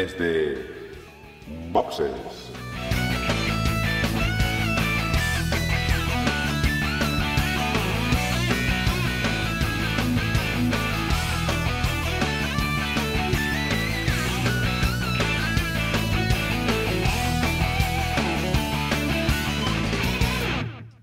desde Boxes.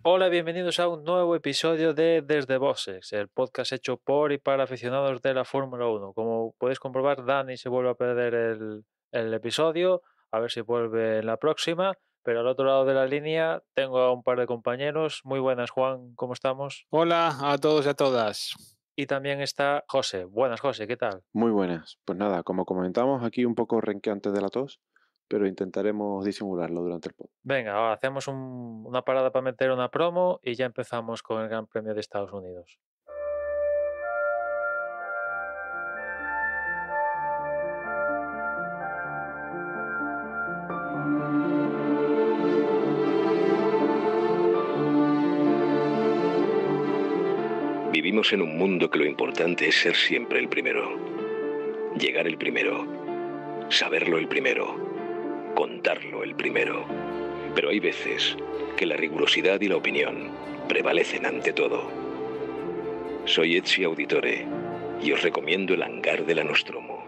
Hola, bienvenidos a un nuevo episodio de Desde Boxes, el podcast hecho por y para aficionados de la Fórmula 1. Como podéis comprobar, Dani se vuelve a perder el episodio, a ver si vuelve en la próxima, pero al otro lado de la línea tengo a un par de compañeros. Muy buenas, Juan, ¿cómo estamos? Hola a todos y a todas. Y también está José. Buenas, José, ¿qué tal? Muy buenas. Pues nada, como comentamos, aquí un poco renqueantes de la tos, pero intentaremos disimularlo durante el pod. Venga, ahora hacemos una parada para meter una promo y ya empezamos con el Gran Premio de Estados Unidos. Vivimos en un mundo que lo importante es ser siempre el primero. Llegar el primero. Saberlo el primero. Contarlo el primero. Pero hay veces que la rigurosidad y la opinión prevalecen ante todo. Soy Ezio Auditore y os recomiendo el hangar de la Nostromo.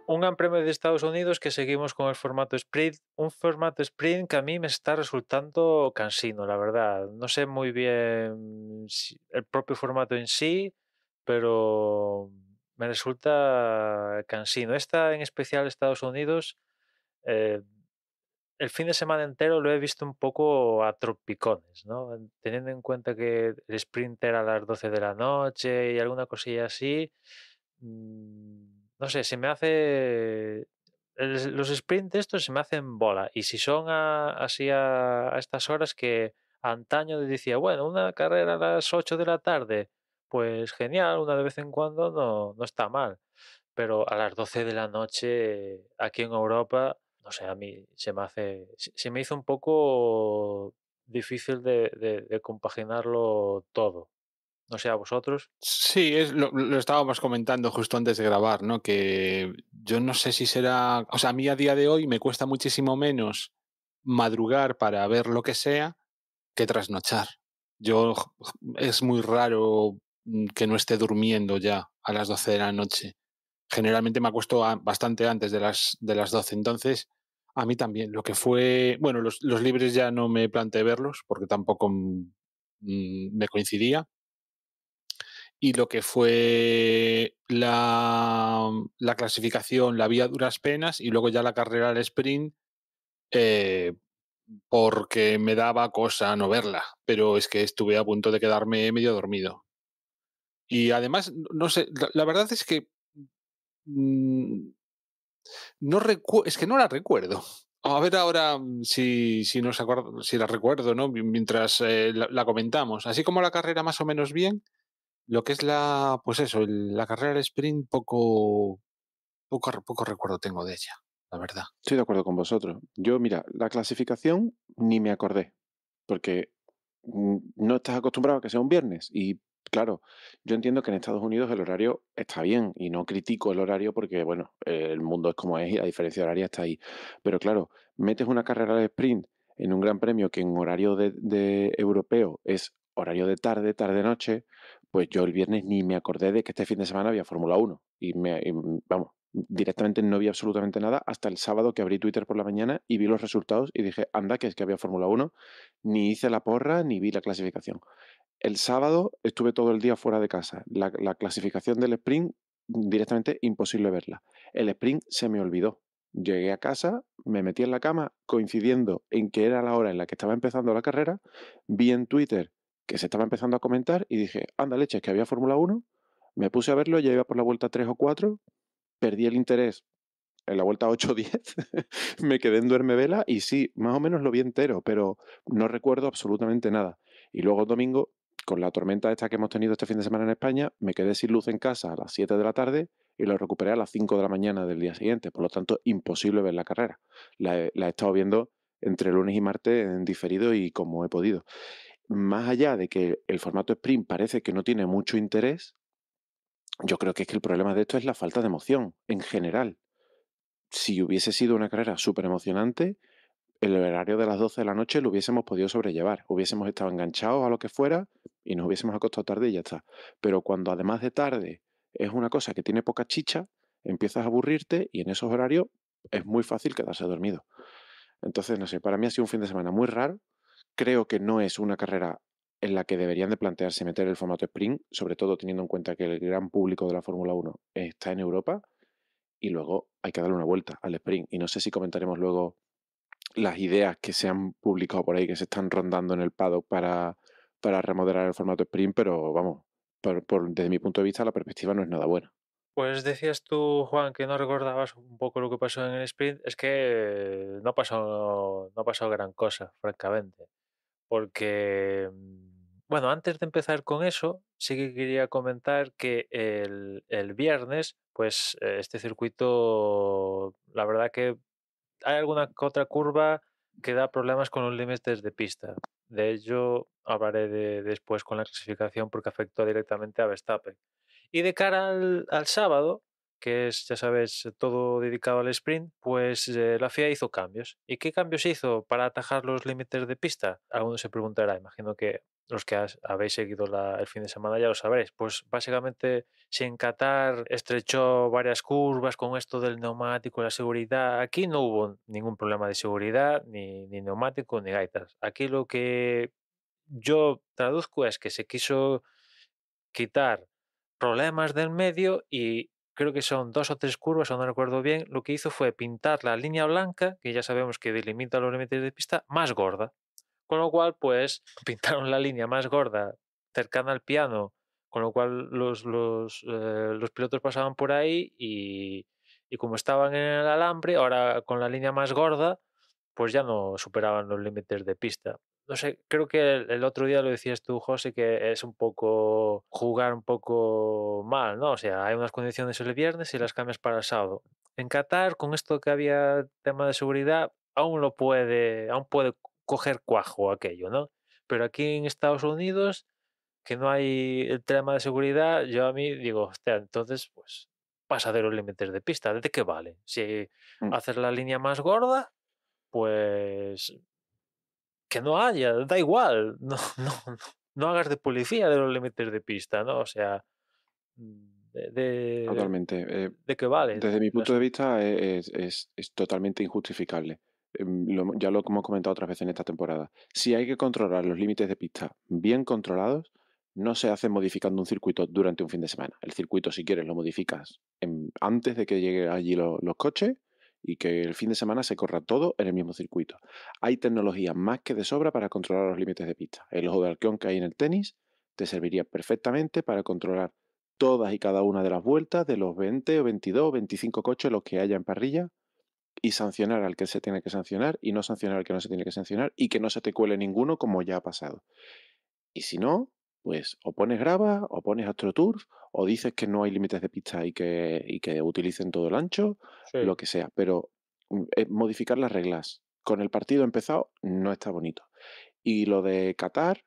Un Gran Premio de Estados Unidos que seguimos con el formato sprint, un formato sprint que a mí me está resultando cansino, la verdad. No sé muy bien el propio formato en sí, pero me resulta cansino. Esta en especial Estados Unidos, eh, el fin de semana entero lo he visto un poco a tropicones, ¿no? Teniendo en cuenta que el sprint era a las 12 de la noche y alguna cosilla así. No sé, se me hace. Los sprints estos se me hacen bola. Y si son así a estas horas que antaño decía, bueno, una carrera a las 8 de la tarde, pues genial, una de vez en cuando no está mal. Pero a las 12 de la noche aquí en Europa, no sé, a mí se me hizo un poco difícil de compaginarlo todo. No sé, a vosotros. Sí, lo estábamos comentando justo antes de grabar, ¿no? Que yo no sé si será. O sea, a mí a día de hoy me cuesta muchísimo menos madrugar para ver lo que sea que trasnochar. Es muy raro que no esté durmiendo ya a las 12 de la noche. Generalmente me acuesto bastante antes de las 12. Entonces, a mí también. Lo que fue. Bueno, los libres ya no me planteé verlos porque tampoco me coincidía. Y lo que fue la clasificación la vi a duras penas y luego ya la carrera al sprint, eh, porque me daba cosa no verla, pero es que estuve a punto de quedarme medio dormido. Y además, no sé, la verdad es que mm, es que no la recuerdo. A ver ahora si la recuerdo, ¿no? Mientras la comentamos. Así como la carrera más o menos bien, lo que es pues eso, la carrera del sprint, poco recuerdo tengo de ella, la verdad. Estoy de acuerdo con vosotros. Yo, mira, la clasificación ni me acordé, porque no estás acostumbrado a que sea un viernes. Y claro, yo entiendo que en Estados Unidos el horario está bien y no critico el horario porque, bueno, el mundo es como es y la diferencia horaria está ahí. Pero claro, metes una carrera de sprint en un gran premio que en horario de europeo es horario de tarde, tarde-noche, pues yo el viernes ni me acordé de que este fin de semana había Fórmula 1. Vamos, directamente no vi absolutamente nada hasta el sábado que abrí Twitter por la mañana y vi los resultados y dije, anda, que es que había Fórmula 1, ni hice la porra ni vi la clasificación. El sábado estuve todo el día fuera de casa. La clasificación del sprint, directamente imposible verla. El sprint se me olvidó. Llegué a casa, me metí en la cama, coincidiendo en que era la hora en la que estaba empezando la carrera, vi en Twitter que se estaba empezando a comentar y dije, anda leches, que había Fórmula 1, me puse a verlo, ya iba por la vuelta 3 o 4, perdí el interés en la vuelta 8 o 10, me quedé en duermevela y sí, más o menos lo vi entero, pero no recuerdo absolutamente nada. Y luego el domingo, con la tormenta esta que hemos tenido este fin de semana en España, me quedé sin luz en casa a las 7 de la tarde y lo recuperé a las 5 de la mañana del día siguiente. Por lo tanto, imposible ver la carrera. La he estado viendo entre lunes y martes en diferido y como he podido. Más allá de que el formato sprint parece que no tiene mucho interés, yo creo que es que el problema de esto es la falta de emoción en general. Si hubiese sido una carrera súper emocionante, el horario de las 12 de la noche lo hubiésemos podido sobrellevar. Hubiésemos estado enganchados a lo que fuera y nos hubiésemos acostado tarde y ya está. Pero cuando además de tarde es una cosa que tiene poca chicha, empiezas a aburrirte y en esos horarios es muy fácil quedarse dormido. Entonces, no sé, para mí ha sido un fin de semana muy raro. Creo que no es una carrera en la que deberían de plantearse meter el formato sprint, sobre todo teniendo en cuenta que el gran público de la Fórmula 1 está en Europa y luego hay que darle una vuelta al sprint. Y no sé si comentaremos luego las ideas que se han publicado por ahí, que se están rondando en el paddock para remodelar el formato sprint, pero vamos, desde mi punto de vista la perspectiva no es nada buena. Pues decías tú, Juan, que no recordabas un poco lo que pasó en el sprint. Es que no pasó gran cosa, francamente. Porque, bueno, antes de empezar con eso, sí que quería comentar que el viernes, pues este circuito, la verdad que hay alguna que otra curva que da problemas con los límites de pista. De ello hablaré después con la clasificación porque afectó directamente a Verstappen. Y de cara al sábado, que es, ya sabes, todo dedicado al sprint, pues la FIA hizo cambios. ¿Y qué cambios hizo para atajar los límites de pista? Alguno se preguntará, imagino que los que habéis seguido el fin de semana ya lo sabréis. Pues básicamente, si en Qatar estrechó varias curvas con esto del neumático y la seguridad, aquí no hubo ningún problema de seguridad, ni neumático, ni gaitas. Aquí lo que yo traduzco es que se quiso quitar problemas del medio y creo que son 2 o 3 curvas, o no recuerdo bien, lo que hizo fue pintar la línea blanca, que ya sabemos que delimita los límites de pista, más gorda. Con lo cual, pues pintaron la línea más gorda cercana al piano, con lo cual los pilotos pasaban por ahí y como estaban en el alambre, ahora con la línea más gorda, pues ya no superaban los límites de pista. No sé, creo que el otro día lo decías tú, José, que es un poco jugar un poco mal, ¿no? O sea, hay unas condiciones el viernes y las cambias para el sábado. En Qatar, con esto que había tema de seguridad, aún puede coger cuajo aquello, ¿no? Pero aquí en Estados Unidos, que no hay el tema de seguridad, yo a mí digo, hostia, entonces, pues pasa de los límites de pista, ¿de qué vale? Si Mm. haces la línea más gorda, pues que no haya, da igual, no hagas de policía de los límites de pista, ¿no? O sea, Totalmente. ¿de qué vale? Desde mi No punto de sé. vista es totalmente injustificable. Ya lo hemos comentado otras veces en esta temporada. Si hay que controlar los límites de pista bien controlados, no se hace modificando un circuito durante un fin de semana. El circuito, si quieres, lo modificas antes de que lleguen allí los coches y que el fin de semana se corra todo en el mismo circuito. Hay tecnología más que de sobra para controlar los límites de pista. El ojo de halcón que hay en el tenis te serviría perfectamente para controlar todas y cada una de las vueltas de los 20 o 22 o 25 coches los que haya en parrilla y sancionar al que se tiene que sancionar y no sancionar al que no se tiene que sancionar y que no se te cuele ninguno como ya ha pasado. Y si no, pues o pones grava o pones AstroTurf o dices que no hay límites de pista y que utilicen todo el ancho, Sí. lo que sea. Pero modificar las reglas con el partido empezado no está bonito. Y lo de Qatar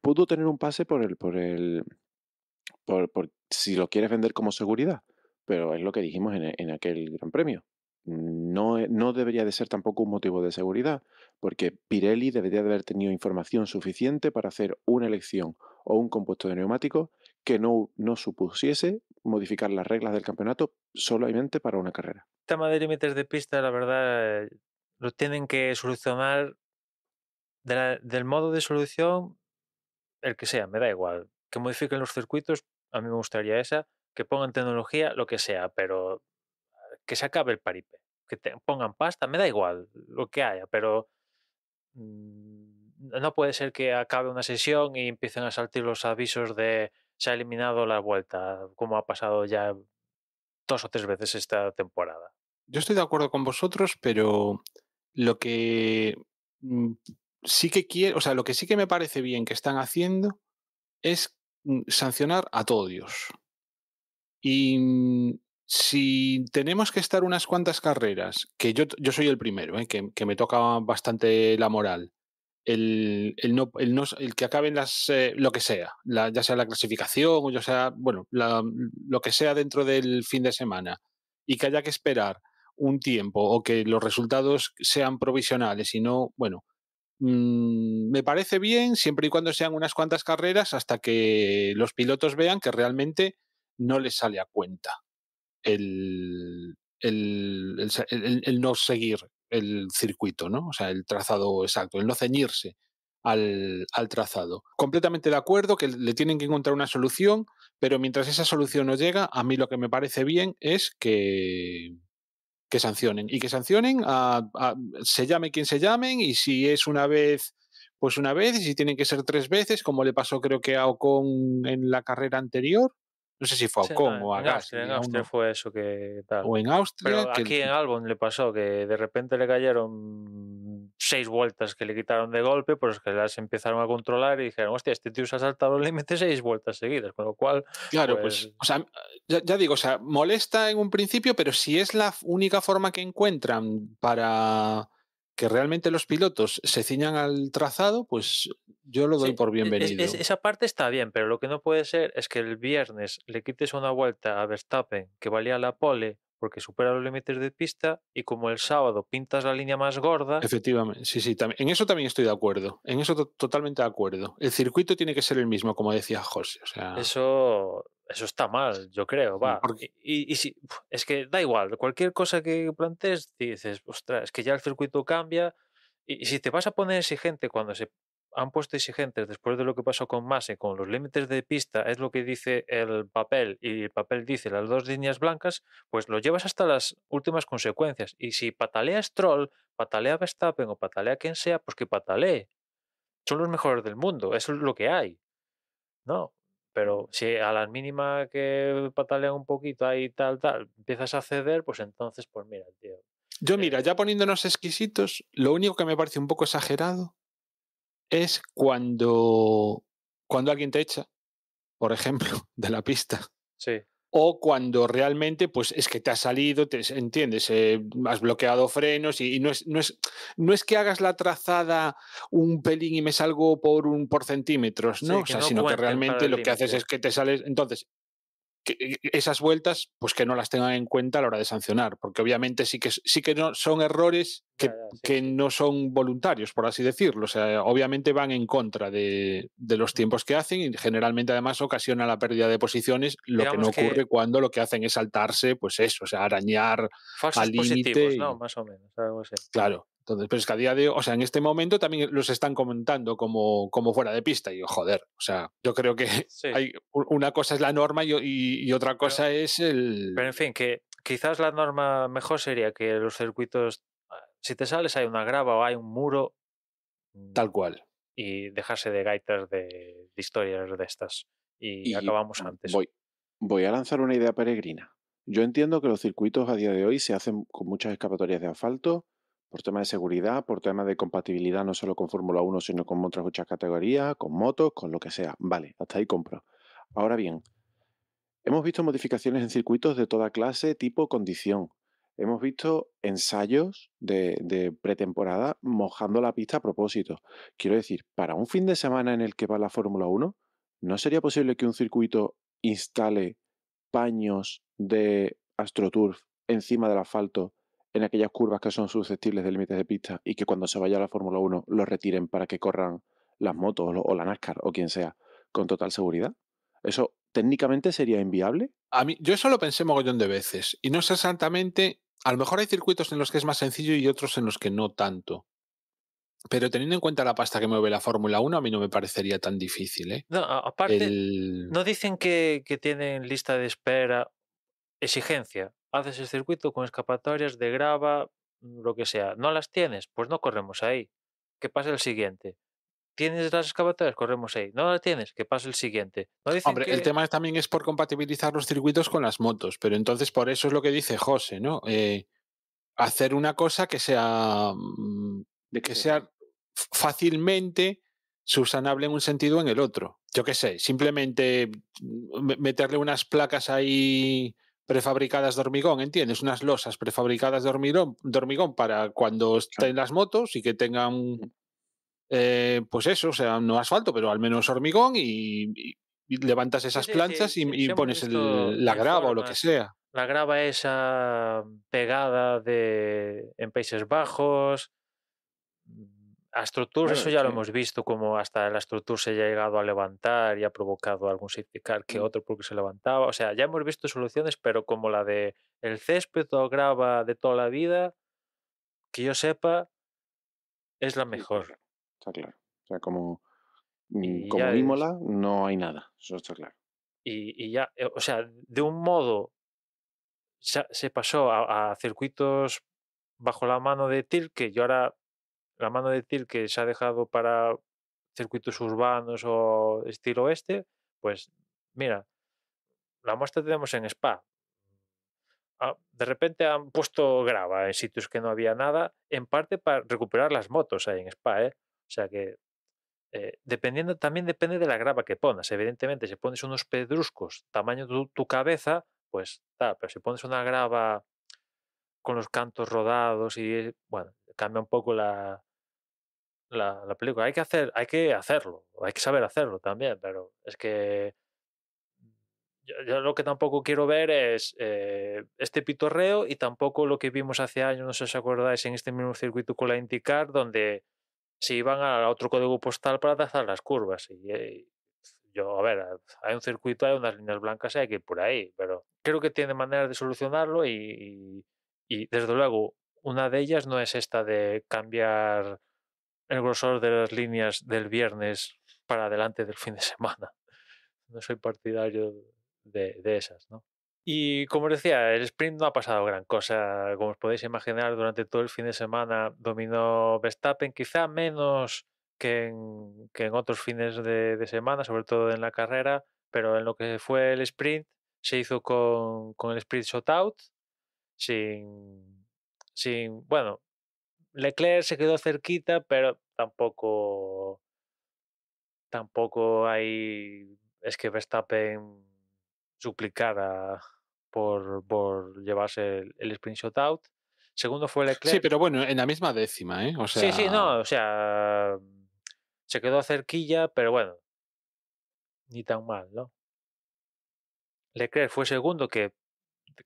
pudo tener un pase por si lo quieres vender como seguridad, pero es lo que dijimos en aquel Gran Premio. No debería de ser tampoco un motivo de seguridad, porque Pirelli debería de haber tenido información suficiente para hacer una elección o un compuesto de neumático que no supusiese modificar las reglas del campeonato solamente para una carrera. Tema de límites de pista, la verdad, lo tienen que solucionar del modo de solución, el que sea, me da igual. Que modifiquen los circuitos, a mí me gustaría esa, que pongan tecnología, lo que sea, pero que se acabe el paripé. Que pongan pasta, me da igual lo que haya, pero no puede ser que acabe una sesión y empiecen a saltar los avisos de se ha eliminado la vuelta, como ha pasado ya 2 o 3 veces esta temporada. Yo estoy de acuerdo con vosotros, pero lo que mm, sí que quiero, o sea, lo que sí que me parece bien que están haciendo es sancionar a todo Dios. Y si tenemos que estar unas cuantas carreras, que yo soy el primero, que me toca bastante la moral, el que acaben lo que sea, ya sea la clasificación o ya sea, bueno, lo que sea dentro del fin de semana, y que haya que esperar un tiempo o que los resultados sean provisionales y no, bueno, me parece bien siempre y cuando sean unas cuantas carreras hasta que los pilotos vean que realmente no les sale a cuenta el no seguir el circuito, ¿no? O sea, el trazado exacto, el no ceñirse al trazado. Completamente de acuerdo que le tienen que encontrar una solución, pero mientras esa solución no llega, a mí lo que me parece bien es que sancionen. Y que sancionen se llame quien se llamen, y si es una vez, pues una vez, y si tienen que ser 3 veces, como le pasó creo que a Ocon en la carrera anterior. No sé si fue a Sí, Ocon no, o a en Gasly, Austria fue eso que tal. o en Austria. Pero aquí en Albon le pasó que de repente le cayeron 6 vueltas que le quitaron de golpe, pues que las empezaron a controlar y dijeron, hostia, este tío se ha saltado el límite 6 vueltas seguidas, con lo cual, Claro, pues... o sea, ya digo, o sea, molesta en un principio, pero si es la única forma que encuentran para que realmente los pilotos se ciñan al trazado, pues yo lo doy Sí, por bienvenido. esa parte está bien, pero lo que no puede ser es que el viernes le quites una vuelta a Verstappen que valía la pole porque supera los límites de pista y como el sábado pintas la línea más gorda. Efectivamente, sí, en eso también estoy de acuerdo, en eso totalmente de acuerdo. El circuito tiene que ser el mismo, como decía José, o sea... Eso está mal, yo creo, va. Porque, Y si, es que da igual, cualquier cosa que plantees, dices, ostras, es que ya el circuito cambia. Y si te vas a poner exigente cuando se han puesto exigentes después de lo que pasó con Masi, con los límites de pista, es lo que dice el papel, y el papel dice las 2 líneas blancas, pues lo llevas hasta las últimas consecuencias. Y si patalea Stroll, patalea Verstappen o patalea quien sea, pues que patalee. Son los mejores del mundo, eso es lo que hay. No, pero si a la mínima que patalean un poquito ahí tal, empiezas a ceder, pues entonces, pues mira, tío. mira, ya poniéndonos exquisitos, lo único que me parece un poco exagerado es cuando alguien te echa, por ejemplo, de la pista. Sí. O cuando realmente, pues es que te has salido, entiendes, has bloqueado frenos y no es que hagas la trazada un pelín y me salgo por centímetros, ¿no? Sí, O que sea, no sino que cuenten para realmente el lo que haces límite. es que te sales. Entonces, esas vueltas, pues que no las tengan en cuenta a la hora de sancionar, porque obviamente sí que no son errores que Sí. no son voluntarios, por así decirlo. O sea, obviamente van en contra de los tiempos que hacen y generalmente además ocasiona la pérdida de posiciones, lo que no Digamos que ocurre cuando lo que hacen es saltarse, pues eso, o sea, arañar falsos al límite positivos, ¿no? y Más o menos, algo así. claro. Entonces, pero es que a día de hoy, o sea, en este momento también los están comentando como fuera de pista. Y yo, joder, o sea, yo creo que Sí, hay una cosa es la norma y otra cosa es pero en fin, que quizás la norma mejor sería que los circuitos, si te sales hay una grava o hay un muro, tal cual. y dejarse de gaitas de historias de estas. Y Y acabamos antes. voy a lanzar una idea peregrina. Yo entiendo que los circuitos a día de hoy se hacen con muchas escapatorias de asfalto, por temas de seguridad, por temas de compatibilidad no solo con Fórmula 1, sino con otras muchas categorías, con motos, con lo que sea. Vale, hasta ahí compro. Ahora bien, hemos visto modificaciones en circuitos de toda clase, tipo condición. Hemos visto ensayos de pretemporada mojando la pista a propósito. Quiero decir, para un fin de semana en el que va la Fórmula 1, ¿no sería posible que un circuito instale paños de AstroTurf encima del asfalto en aquellas curvas que son susceptibles de límites de pista y que cuando se vaya a la Fórmula 1 los retiren para que corran las motos o la NASCAR o quien sea con total seguridad? ¿Eso técnicamente sería inviable? Yo eso lo pensé mogollón de veces y no sé exactamente, a lo mejor hay circuitos en los que es más sencillo y otros en los que no tanto. Pero teniendo en cuenta la pasta que mueve la Fórmula 1, a mí no me parecería tan difícil, ¿eh? No, aparte, no dicen que tienen lista de espera, exigencia. Haces el circuito con escapatorias de grava, lo que sea. ¿No las tienes? Pues no corremos ahí. Que pase el siguiente. ¿Tienes las escapatorias? Corremos ahí. ¿No las tienes? Que pase el siguiente. No dicen Hombre, el que... tema también es por compatibilizar los circuitos con las motos, pero entonces por eso es lo que dice José, ¿no? Hacer una cosa que sea, ¿De qué que forma? sea fácilmente subsanable en un sentido o en el otro. yo qué sé, simplemente meterle unas placas ahí prefabricadas de hormigón, ¿entiendes? Unas losas prefabricadas de hormigón para cuando estén las motos y que tengan, pues eso, o sea, no asfalto, pero al menos hormigón y levantas esas Sí, planchas y hemos pones visto la grava o lo que informes. sea. La grava esa pegada en Países Bajos. AstroTours, Claro, eso es ya lo que hemos visto, como hasta el AstroTours se ha llegado a levantar y ha provocado algún safety car que otro porque se levantaba. O sea, ya hemos visto soluciones, pero como la de el césped o grava de toda la vida, que yo sepa, es la sí, está mejor. claro. Está claro. O sea, como, Y como ya Imola, no hay nada. Eso está claro. y ya, o sea, de un modo se pasó a circuitos bajo la mano de TIR, que yo ahora la mano de TIR que se ha dejado para circuitos urbanos o estilo este, pues mira, la muestra tenemos en Spa. De repente han puesto grava en sitios que no había nada, en parte para recuperar las motos ahí en Spa, ¿eh? O sea que dependiendo, también depende de la grava que pones. Evidentemente, si pones unos pedruscos tamaño tu cabeza, pues tal, pero si pones una grava con los cantos rodados y bueno, cambia un poco la película. Hay que hacerlo, hay que saber hacerlo también, pero es que yo lo que tampoco quiero ver es este pitorreo y tampoco lo que vimos hace años, no sé si os acordáis, en este mismo circuito con la IndyCar, donde se iban a otro código postal para trazar las curvas. Yo, a ver, hay un circuito, hay unas líneas blancas y hay que ir por ahí, pero creo que tiene maneras de solucionarlo y desde luego una de ellas no es esta de cambiar el grosor de las líneas del viernes para adelante del fin de semana. No soy partidario de esas, ¿no? Y como os decía, el sprint no ha pasado gran cosa. Como os podéis imaginar, durante todo el fin de semana dominó Verstappen, quizá menos que en otros fines de semana, sobre todo en la carrera, pero en lo que fue el sprint se hizo con el sprint shutout, sin, bueno, Leclerc se quedó cerquita, pero tampoco hay, es que Verstappen suplicara por llevarse el sprint shootout. Segundo fue Sí, Leclerc. pero bueno, en la misma décima, ¿eh? O Sí, sea, no, o sea, se quedó cerquilla, pero bueno, ni tan mal, ¿no? Leclerc fue segundo, que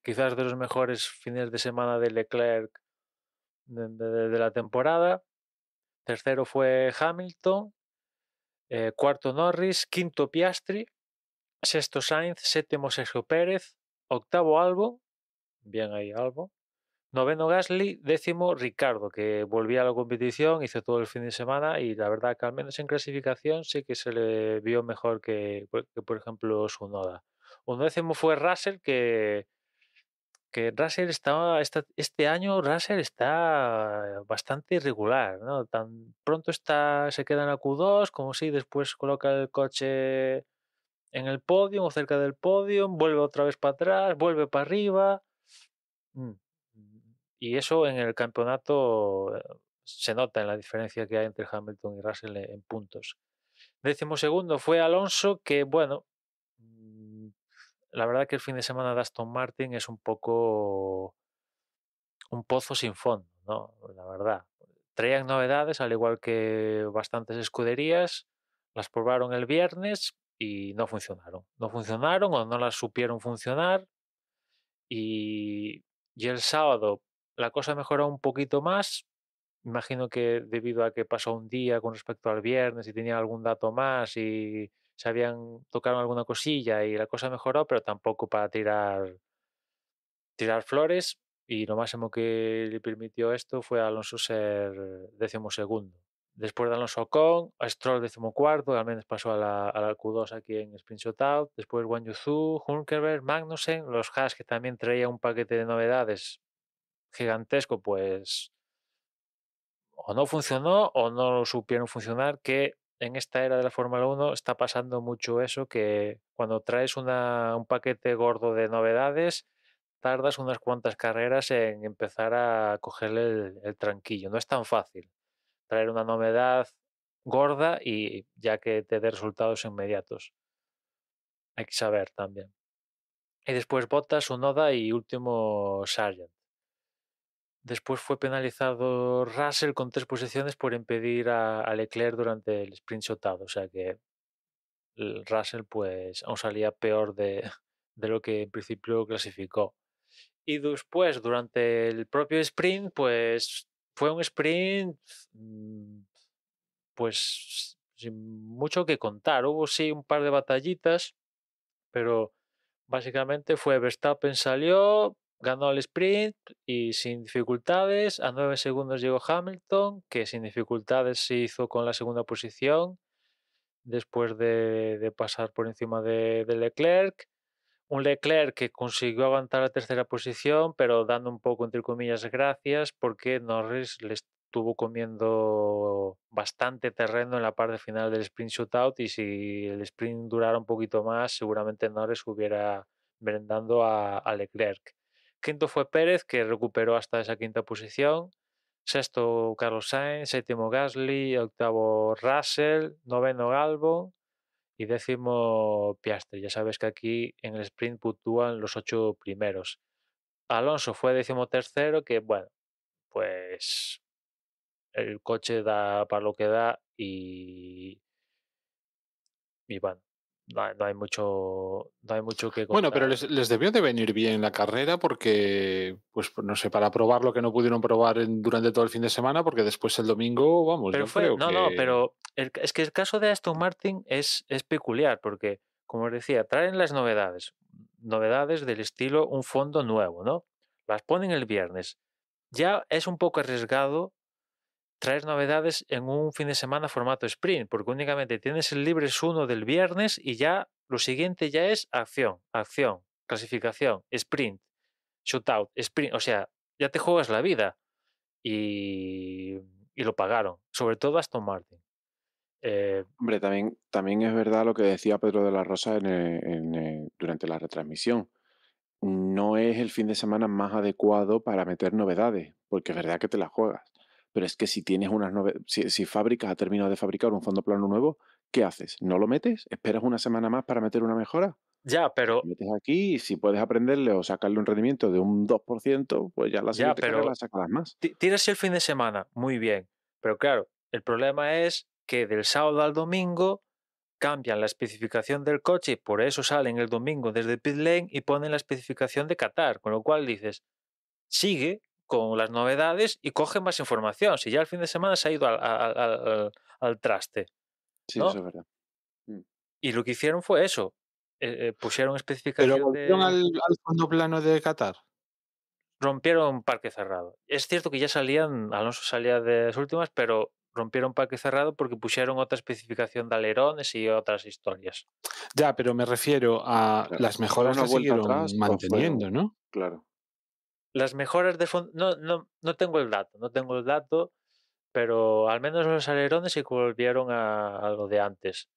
quizás de los mejores fines de semana de Leclerc de la temporada. Tercero fue Hamilton, cuarto Norris, quinto Piastri, sexto Sainz, séptimo Sergio Pérez, octavo Albon, bien ahí Albon, noveno Gasly, décimo Ricardo, que volvía a la competición, hizo todo el fin de semana y la verdad que al menos en clasificación sí que se le vio mejor que por ejemplo Tsunoda. Un décimo fue Russell, que Russell este año Russell está bastante irregular, ¿no? Tan pronto se queda en la Q2, como si después coloca el coche en el podio o cerca del podio, vuelve otra vez para atrás, vuelve para arriba. Mm. Y eso en el campeonato se nota en la diferencia que hay entre Hamilton y Russell en puntos. Décimo segundo fue Alonso, que bueno, la verdad que el fin de semana de Aston Martin es un poco un pozo sin fondo, ¿no? La verdad. Traían novedades, al igual que bastantes escuderías, las probaron el viernes y no funcionaron. No funcionaron o no las supieron funcionar y, y el sábado la cosa mejoró un poquito más. Imagino que debido a que pasó un día con respecto al viernes y tenía algún dato más y tocaron alguna cosilla y la cosa mejoró, pero tampoco para tirar flores y lo máximo que le permitió esto fue a Alonso ser 12º. Después de Alonso Ocon, a Stroll 14º, al menos pasó a la Q2 aquí en Sprint Shootout. Después Wang Yuzu, Hülkenberg, Magnussen, los Haas que también traía un paquete de novedades gigantesco, pues o no funcionó o no lo supieron funcionar, que en esta era de la Fórmula 1 está pasando mucho eso, que cuando traes un paquete gordo de novedades, tardas unas cuantas carreras en empezar a cogerle el tranquillo. No es tan fácil traer una novedad gorda y ya que te dé resultados inmediatos. Hay que saber también. Y después Bottas, Tsunoda y último Sargent. Después fue penalizado Russell con 3 posiciones por impedir a Leclerc durante el sprint shotado. O sea que el Russell pues aún salía peor de lo que en principio clasificó. Y después, durante el propio sprint, pues fue un sprint pues sin mucho que contar. Hubo sí un par de batallitas, pero básicamente fue Verstappen salió, ganó el sprint y sin dificultades. A 9 segundos llegó Hamilton, que sin dificultades se hizo con la segunda posición después de pasar por encima de Leclerc. Un Leclerc que consiguió aguantar la tercera posición, pero dando un poco, entre comillas, gracias, porque Norris le estuvo comiendo bastante terreno en la parte final del sprint shootout, y si el sprint durara un poquito más, seguramente Norris hubiera merendando a Leclerc. Quinto fue Pérez, que recuperó hasta esa quinta posición. Sexto, Carlos Sainz. Séptimo, Gasly. Octavo, Russell. Noveno, Albon. Y décimo, Piastri. Ya sabes que aquí en el sprint puntúan los 8 primeros. Alonso fue 13º, que bueno, pues el coche da para lo que da y bueno, no hay mucho que Bueno, pero contar. les debió de venir bien la carrera porque, pues no sé, para probar lo que no pudieron probar durante todo el fin de semana, porque después el domingo, vamos, Pero yo creo no, que... pero es que el caso de Aston Martin es peculiar porque, como os decía, traen las novedades del estilo un fondo nuevo, ¿no? Las ponen el viernes. Ya es un poco arriesgado traer novedades en un fin de semana formato sprint, porque únicamente tienes el libres 1 del viernes y ya lo siguiente ya es acción, clasificación, sprint, shootout, sprint, o sea, ya te juegas la vida y lo pagaron, sobre todo Aston Martin. Hombre, también es verdad lo que decía Pedro de la Rosa durante la retransmisión. No es el fin de semana más adecuado para meter novedades, porque es verdad que te la juegas. Pero es que si tienes si Fábricas ha terminado de fabricar un fondo plano nuevo, ¿qué haces? ¿No lo metes? ¿Esperas una semana más para meter una mejora? Ya, pero Lo metes aquí y si puedes aprenderle o sacarle un rendimiento de un 2%, pues ya la ya, siguiente carrera pero sacarás más. tiras el fin de semana, muy bien. Pero claro, el problema es que del sábado al domingo cambian la especificación del coche y por eso salen el domingo desde pit lane y ponen la especificación de Qatar, con lo cual dices, sigue con las novedades y coge más información, si ya el fin de semana se ha ido al traste, Sí, ¿no? eso es verdad. Mm. Y lo que hicieron fue eso, pusieron Pero especificación volvieron de... al fondo plano de Qatar. Rompieron parque cerrado. Es cierto que ya Alonso salía de las últimas, pero rompieron parque cerrado porque pusieron otra especificación de alerones y otras historias. Ya, pero me refiero a Claro, las si fue mejoras una las vuelta siguieron atrás, pues manteniendo, ¿no? claro. Las mejoras de fondo, no tengo el dato, pero al menos los alerones se volvieron a lo de antes.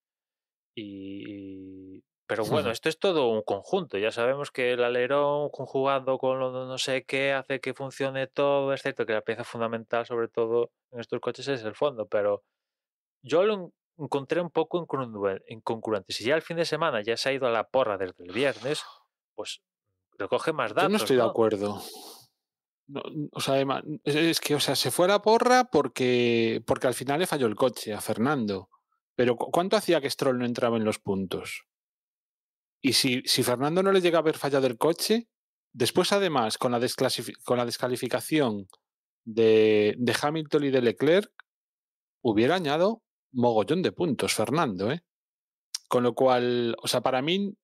Pero bueno, esto es todo un conjunto. Ya sabemos que el alerón conjugando con lo no sé qué hace que funcione todo, excepto que la pieza fundamental, sobre todo en estos coches, es el fondo. Pero yo lo encontré un poco incongruente. Si ya el fin de semana ya se ha ido a la porra desde el viernes, pues recoge más Yo no datos, estoy de ¿no? acuerdo. No, o sea, es que, o sea, se fue a la porra porque al final le falló el coche a Fernando. Pero ¿cuánto hacía que Stroll no entraba en los puntos? Y si Fernando no le llega a haber fallado el coche, después además con la descalificación de Hamilton y de Leclerc, hubiera añadido mogollón de puntos Fernando, ¿eh? Con lo cual, o sea, para mí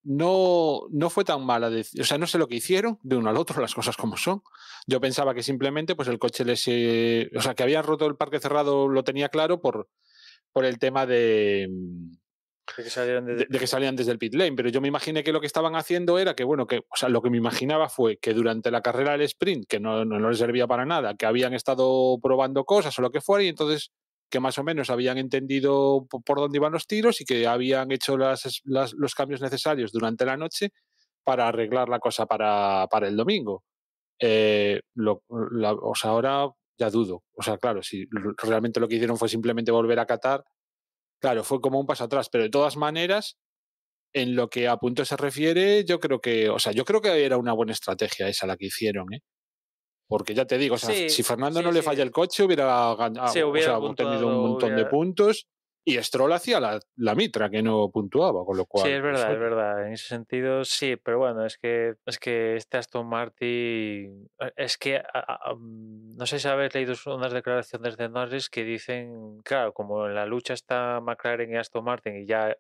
no fue tan mala. O sea, no sé lo que hicieron de uno al otro, las cosas como son. Yo pensaba que simplemente pues el coche o sea, que habían roto el parque cerrado, lo tenía claro por el tema de Que salieron de que salían desde el pit lane, pero yo me imaginé que lo que estaban haciendo era que, bueno, o sea, lo que me imaginaba fue que durante la carrera del sprint, que no les servía para nada, que habían estado probando cosas o lo que fuera, y entonces que más o menos habían entendido por dónde iban los tiros y que habían hecho los cambios necesarios durante la noche para arreglar la cosa para el domingo. O sea, ahora ya dudo. O sea, claro, si realmente lo que hicieron fue simplemente volver a Qatar, claro, fue como un paso atrás, pero de todas maneras, en lo que a punto se refiere, yo creo que, o sea, yo creo que era una buena estrategia esa la que hicieron, ¿eh? Porque ya te digo, o sea, si Sí, Fernando sí, no le falla sí. el coche, hubiera Sí, ganado, o hubiera sea, tenido un puntuado, montón de puntos y Stroll hacía la mitra que no puntuaba, con lo Sí, cual, pues es oye, verdad. En ese sentido, sí, pero bueno, es que este Aston Martin, es que no sé si habéis leído unas declaraciones de Norris que dicen, claro, como en la lucha está McLaren y Aston Martin y ya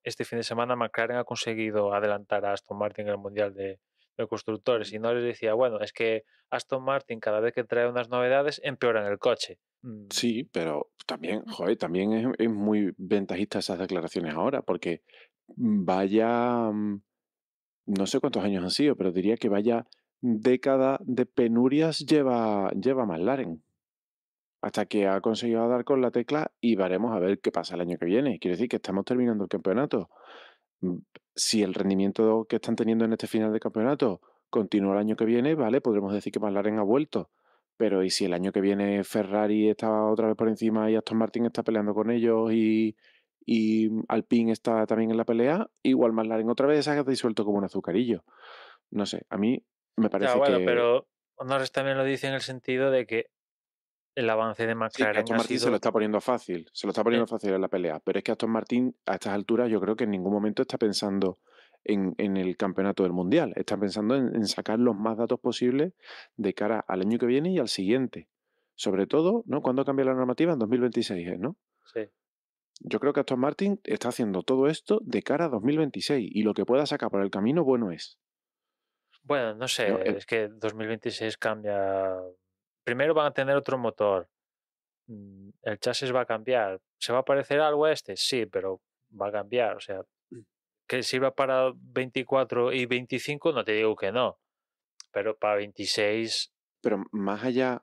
este fin de semana McLaren ha conseguido adelantar a Aston Martin en el Mundial de Constructores y Norris decía, bueno, es que Aston Martin cada vez que trae unas novedades empeoran el coche. Sí, pero también, joder, también es muy ventajista esas declaraciones ahora, porque vaya, no sé cuántos años han sido, pero diría que vaya década de penurias lleva McLaren, hasta que ha conseguido dar con la tecla y veremos a ver qué pasa el año que viene. Quiero decir que estamos terminando el campeonato. Mm, Si el rendimiento que están teniendo en este final de campeonato continúa el año que viene, vale, podremos decir que McLaren ha vuelto. Pero ¿y si el año que viene Ferrari está otra vez por encima y Aston Martin está peleando con ellos y Alpine está también en la pelea? Igual McLaren otra vez se ha disuelto como un azucarillo. No sé, a mí me Ya, parece bueno, que pero Norris también lo dice en el sentido de que el avance de sí, que McLaren Aston ha Martin se lo sido... está poniendo fácil, se lo está poniendo fácil en la pelea, pero es que Aston Martin a estas alturas yo creo que en ningún momento está pensando en el campeonato del mundial, está pensando en sacar los más datos posibles de cara al año que viene y al siguiente. Sobre todo, ¿no? ¿Cuándo cambia la normativa? En 2026, ¿no? Sí. Yo creo que Aston Martin está haciendo todo esto de cara a 2026 y lo que pueda sacar por el camino, bueno es. Bueno, no Yo, sé, es que 2026 cambia. Primero van a tener otro motor. El chasis va a cambiar. ¿Se va a parecer algo a este? Sí, pero va a cambiar. O sea, que sirva para 24 y 25, no te digo que no. Pero para 26, Pero más allá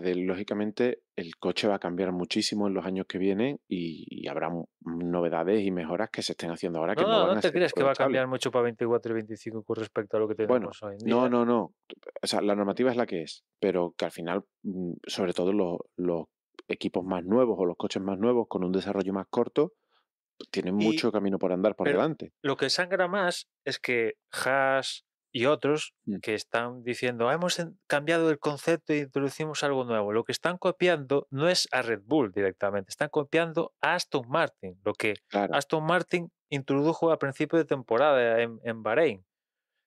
de, lógicamente, el coche va a cambiar muchísimo en los años que vienen y habrá novedades y mejoras que se estén haciendo ahora que no, no no, van no a te ser crees que va a aprovechables. cambiar mucho para 24 y 25 con respecto a lo que Bueno, tenemos hoy en no, día. no, no. O sea, la normativa es la que es, pero que al final, sobre todo los equipos más nuevos o los coches más nuevos con un desarrollo más corto, tienen Y, mucho camino por andar por pero delante. lo que sangra más es que Haas y otros Mm. que están diciendo, hemos cambiado el concepto e introducimos algo nuevo. Lo que están copiando no es a Red Bull directamente, están copiando a Aston Martin, lo que Claro, Aston Martin introdujo a principio de temporada en Bahrein.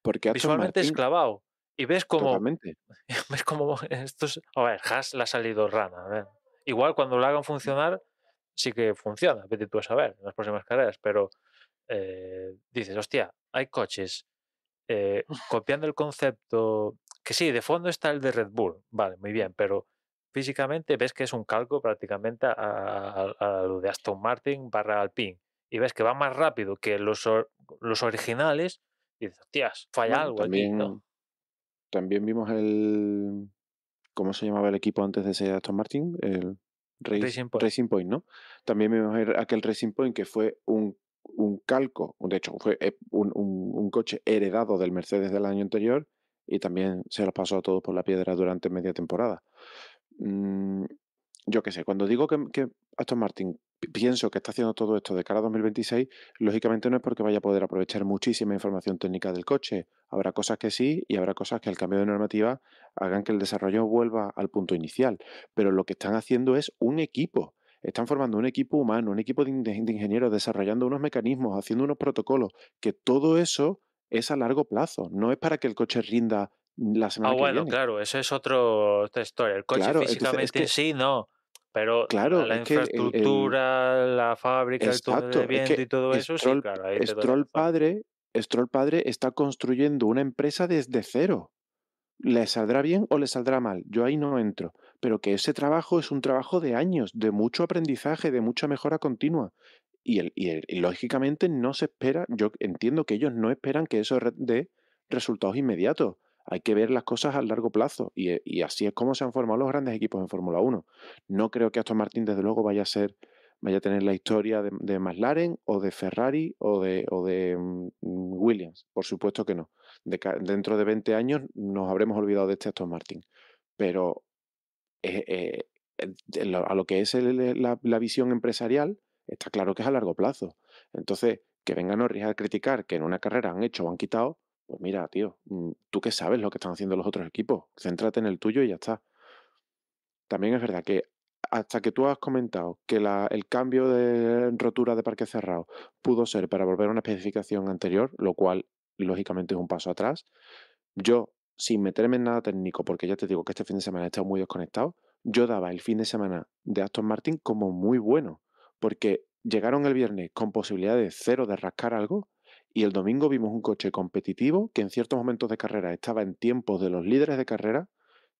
porque Aston Visualmente es Martin, clavado. Y ves como, totalmente. ves como estos... A ver, Haas le ha salido rana. A ver. Igual cuando lo hagan funcionar, sí que funciona, vete tú a saber, en las próximas carreras, pero dices, hostia, hay coches copiando el concepto, que sí, de fondo está el de Red Bull, vale, muy bien, pero físicamente ves que es un calco prácticamente a lo de Aston Martin barra Alpine, y ves que va más rápido que los originales, y dices, hostias, falla Bueno, algo aquí, ¿no? también vimos ¿cómo se llamaba el equipo antes de ser Aston Martin? El Racing Point. Racing Point, ¿no? También vimos aquel Racing Point que fue un calco, de hecho, fue un coche heredado del Mercedes del año anterior y también se los pasó a todos por la piedra durante media temporada. Mm, yo qué sé, cuando digo que Aston Martin pienso que está haciendo todo esto de cara a 2026, lógicamente no es porque vaya a poder aprovechar muchísima información técnica del coche. Habrá cosas que sí y habrá cosas que al cambio de normativa hagan que el desarrollo vuelva al punto inicial. Pero lo que están haciendo es un equipo. Están formando un equipo humano, un equipo de ingenieros, desarrollando unos mecanismos, haciendo unos protocolos, que todo eso es a largo plazo, no es para que el coche rinda la Ah, semana que bueno, viene. claro, eso es otra historia. El coche Claro, entonces es físicamente en que, sí no, pero claro, la es que infraestructura, la fábrica, el túnel de exacto, es viento que y todo eso, sí, claro, ahí te doy la razón. Stroll padre está construyendo una empresa desde cero. ¿Le saldrá bien o le saldrá mal? Yo ahí no entro. Pero que ese trabajo es un trabajo de años, de mucho aprendizaje, de mucha mejora continua. Y lógicamente no se espera, yo entiendo que ellos no esperan que eso dé resultados inmediatos. Hay que ver las cosas a largo plazo. Y así es como se han formado los grandes equipos en Fórmula 1. No creo que Aston Martin, desde luego, vaya a tener la historia de McLaren o de Ferrari o de Williams. Por supuesto que no. Dentro de 20 años nos habremos olvidado de este Aston Martin. Pero a lo que es la visión empresarial, está claro que es a largo plazo. Entonces, que vengan Norris a criticar que en una carrera han hecho o han quitado, pues mira, tío, tú qué sabes lo que están haciendo los otros equipos. Céntrate en el tuyo y ya está. También es verdad que hasta que tú has comentado que el cambio de rotura de parque cerrado pudo ser para volver a una especificación anterior, lo cual lógicamente es un paso atrás, yo, sin meterme en nada técnico, porque ya te digo que este fin de semana he estado muy desconectado, yo daba el fin de semana de Aston Martin como muy bueno, porque llegaron el viernes con posibilidades cero de rascar algo y el domingo vimos un coche competitivo que en ciertos momentos de carrera estaba en tiempos de los líderes de carrera,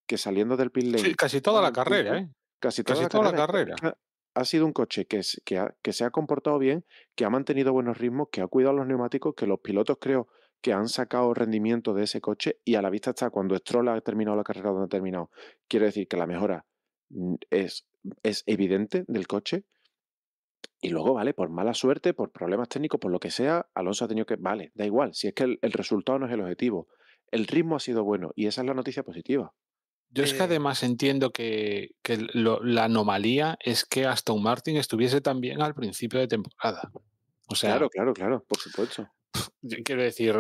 que saliendo del pit Sí, lane casi toda la estaban carrera, punto, ¿eh? casi toda Casi la toda la carrera. carrera. Es que ha sido un coche que se ha comportado bien, que ha mantenido buenos ritmos, que ha cuidado los neumáticos, que los pilotos creo que han sacado rendimiento de ese coche y a la vista está cuando Stroll ha terminado la carrera donde ha terminado. Quiero decir que la mejora es evidente del coche y luego, vale, por mala suerte, por problemas técnicos, por lo que sea, Alonso ha tenido que, vale, da igual, si es que el resultado no es el objetivo. El ritmo ha sido bueno y esa es la noticia positiva. Yo es que además entiendo que la anomalía es que Aston Martin estuviese tan bien al principio de temporada. O sea, Claro, por supuesto. quiero decir,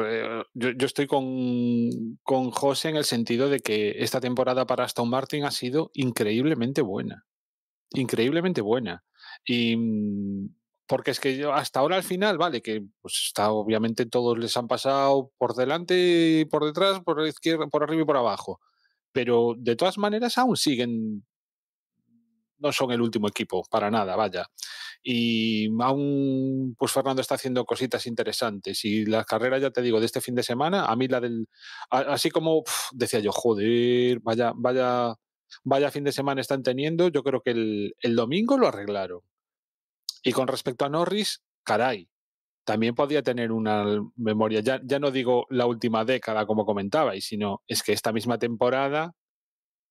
yo estoy con José en el sentido de que esta temporada para Aston Martin ha sido increíblemente buena. Increíblemente buena. Y porque es que yo hasta ahora al final, vale, que pues está obviamente todos les han pasado por delante y por detrás, por la izquierda, por arriba y por abajo. Pero de todas maneras aún siguen, no son el último equipo, para nada, vaya. Y aún, pues Fernando está haciendo cositas interesantes. Y la carrera, ya te digo, de este fin de semana, a mí la del. Así como decía yo, joder, vaya fin de semana están teniendo, yo creo que el domingo lo arreglaron. Y con respecto a Norris, caray, también podía tener una memoria. Ya no digo la última década, como comentabais, sino es que esta misma temporada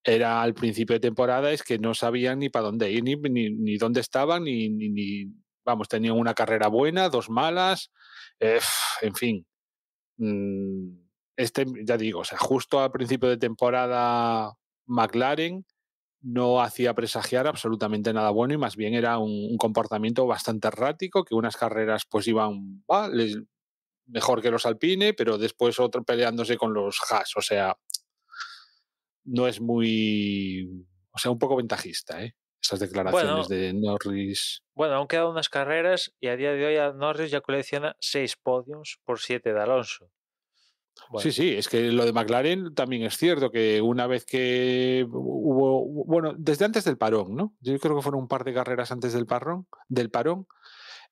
era al principio de temporada, es que no sabían ni para dónde ir, ni dónde estaban, vamos, tenían una carrera buena, dos malas, en fin. Ya digo, o sea, justo al principio de temporada McLaren no hacía presagiar absolutamente nada bueno y más bien era un comportamiento bastante errático, que unas carreras pues iban mejor que los Alpine, pero después otro peleándose con los Haas, o sea, no es muy, o sea, un poco ventajista, ¿eh? Esas declaraciones Bueno, de Norris. bueno, aún quedan unas carreras y a día de hoy a Norris ya colecciona 6 podiums por 7 de Alonso. Bueno, Sí, es que lo de McLaren también es cierto que una vez que hubo, bueno, desde antes del parón, ¿no? Yo creo que fueron un par de carreras antes del parón,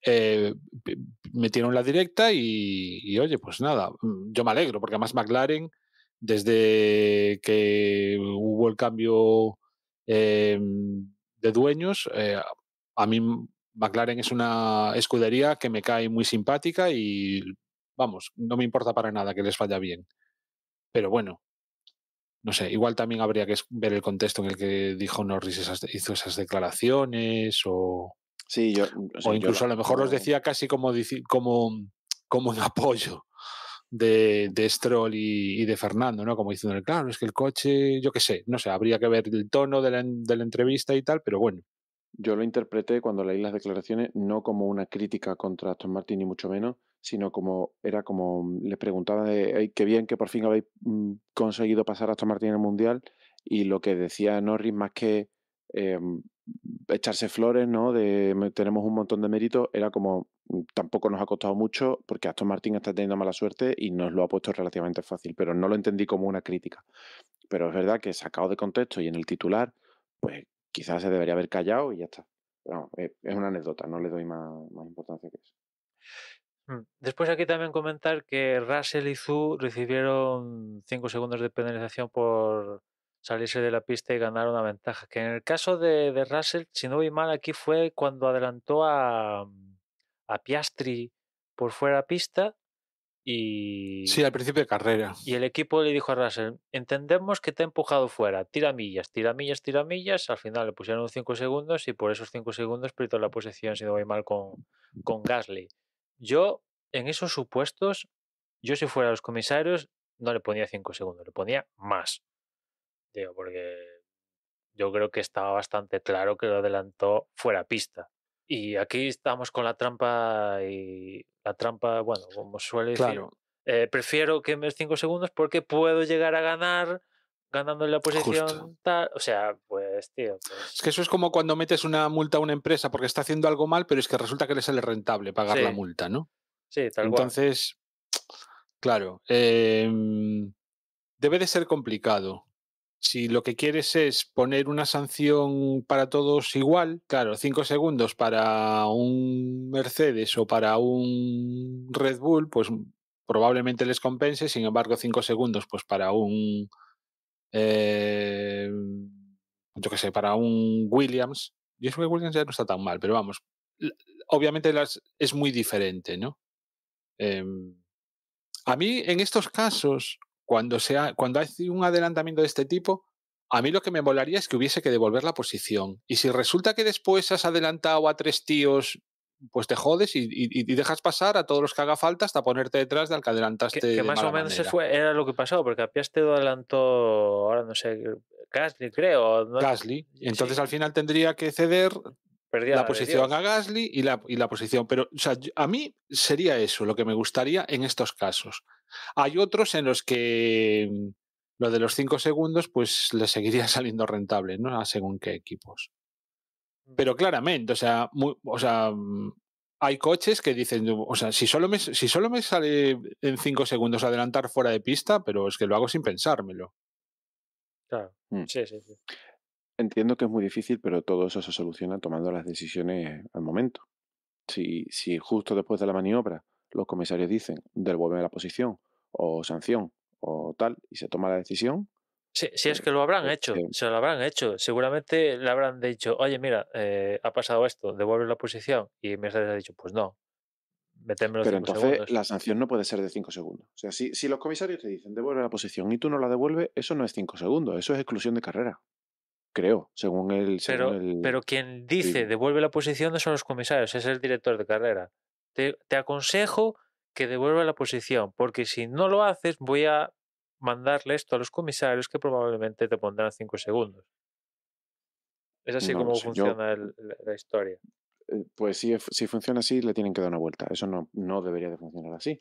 eh, metieron la directa y oye, pues nada, yo me alegro, porque además McLaren, desde que hubo el cambio de dueños, a mí McLaren es una escudería que me cae muy simpática y vamos, no me importa para nada que les vaya bien. Pero bueno, no sé, igual también habría que ver el contexto en el que dijo Norris hizo esas declaraciones Sí, o incluso a lo mejor los decía casi como en apoyo de Stroll y de Fernando, ¿no? Como diciendo, claro, es que el coche, yo qué sé, no sé, habría que ver el tono de la entrevista y tal, pero bueno. Yo lo interpreté cuando leí las declaraciones no como una crítica contra Aston Martin ni mucho menos, sino como era como les preguntaba de "Ay, qué bien que por fin habéis conseguido pasar a Aston Martin en el Mundial", y lo que decía Norris más que echarse flores, ¿no? Tenemos un montón de méritos, era como tampoco nos ha costado mucho porque Aston Martin está teniendo mala suerte y nos lo ha puesto relativamente fácil, pero no lo entendí como una crítica. Pero es verdad que sacado de contexto y en el titular, pues quizás se debería haber callado y ya está. Pero no, es una anécdota, no le doy más importancia que eso. Después aquí también comentar que Russell y Zhou recibieron 5 segundos de penalización por salirse de la pista y ganar una ventaja. Que en el caso de Russell, si no vi mal, aquí fue cuando adelantó a Piastri por fuera de pista Sí, y, al principio de carrera. y el equipo le dijo a Russell, entendemos que te ha empujado fuera, tira millas, al final le pusieron 5 segundos y por esos 5 segundos perdió la posición, si no voy mal, con Gasly. Yo, en esos supuestos, yo si fuera los comisarios, no le ponía 5 segundos, le ponía más. Digo, porque yo creo que estaba bastante claro que lo adelantó fuera pista. Y aquí estamos con la trampa bueno, como suele decir, Claro, prefiero que me 5 segundos porque puedo llegar a ganar ganándole la justo. posición tal. O sea, pues, tío, Es pues que eso es como cuando metes una multa a una empresa porque está haciendo algo mal, pero es que resulta que le sale rentable pagar la sí, multa, ¿no? sí, tal cual. Entonces, claro, debe de ser complicado. Si lo que quieres es poner una sanción para todos igual, claro, 5 segundos para un Mercedes o para un Red Bull, pues probablemente les compense. Sin embargo, 5 segundos, pues para un, eh, yo qué sé, para un Williams. Yo creo que Williams ya no está tan mal, pero vamos, l- obviamente es muy diferente, ¿no? Em, a mí, en estos casos, cuando hay un adelantamiento de este tipo, a mí lo que me molaría es que hubiese que devolver la posición. Y si resulta que después has adelantado a 3 tíos, pues te jodes y dejas pasar a todos los que haga falta hasta ponerte detrás del que adelantaste Que de más o mala menos manera. era lo que pasó, porque a Piastri lo adelantó, ahora no sé, Gasly, creo. No, Gasly. Entonces al sí, final tendría que ceder perdía la la de posición Dios. a Gasly y la posición. Pero, o sea, a mí sería eso lo que me gustaría en estos casos. Hay otros en los que lo de los 5 segundos, pues le seguiría saliendo rentable, ¿no? A según qué equipos. Pero claramente, o sea, hay coches que dicen, o sea, si solo me sale en 5 segundos adelantar fuera de pista, pero es que lo hago sin pensármelo. Claro, Mm. sí, sí, sí. Entiendo que es muy difícil, pero todo eso se soluciona tomando las decisiones al momento. Si justo después de la maniobra los comisarios dicen devuelve la posición o sanción o tal y se toma la decisión, Sí, sí, es pues, que lo habrán pues, hecho, se lo habrán hecho. Seguramente le habrán dicho, oye, mira, ha pasado esto, devuelve la posición. Y Mercedes ha dicho, pues no, meteme los pero 5 entonces segundos. la sanción no puede ser de 5 segundos. O sea, si los comisarios te dicen devuelve la posición y tú no la devuelves, eso no es 5 segundos, eso es exclusión de carrera, creo, según el Pero quien dice libro. devuelve la posición no son los comisarios, es el director de carrera. Te aconsejo que devuelva la posición, porque si no lo haces, voy a mandarle esto a los comisarios que probablemente te pondrán 5 segundos. Es así No lo como sé. Yo, funciona la historia. pues si funciona así, le tienen que dar una vuelta. Eso no debería de funcionar así.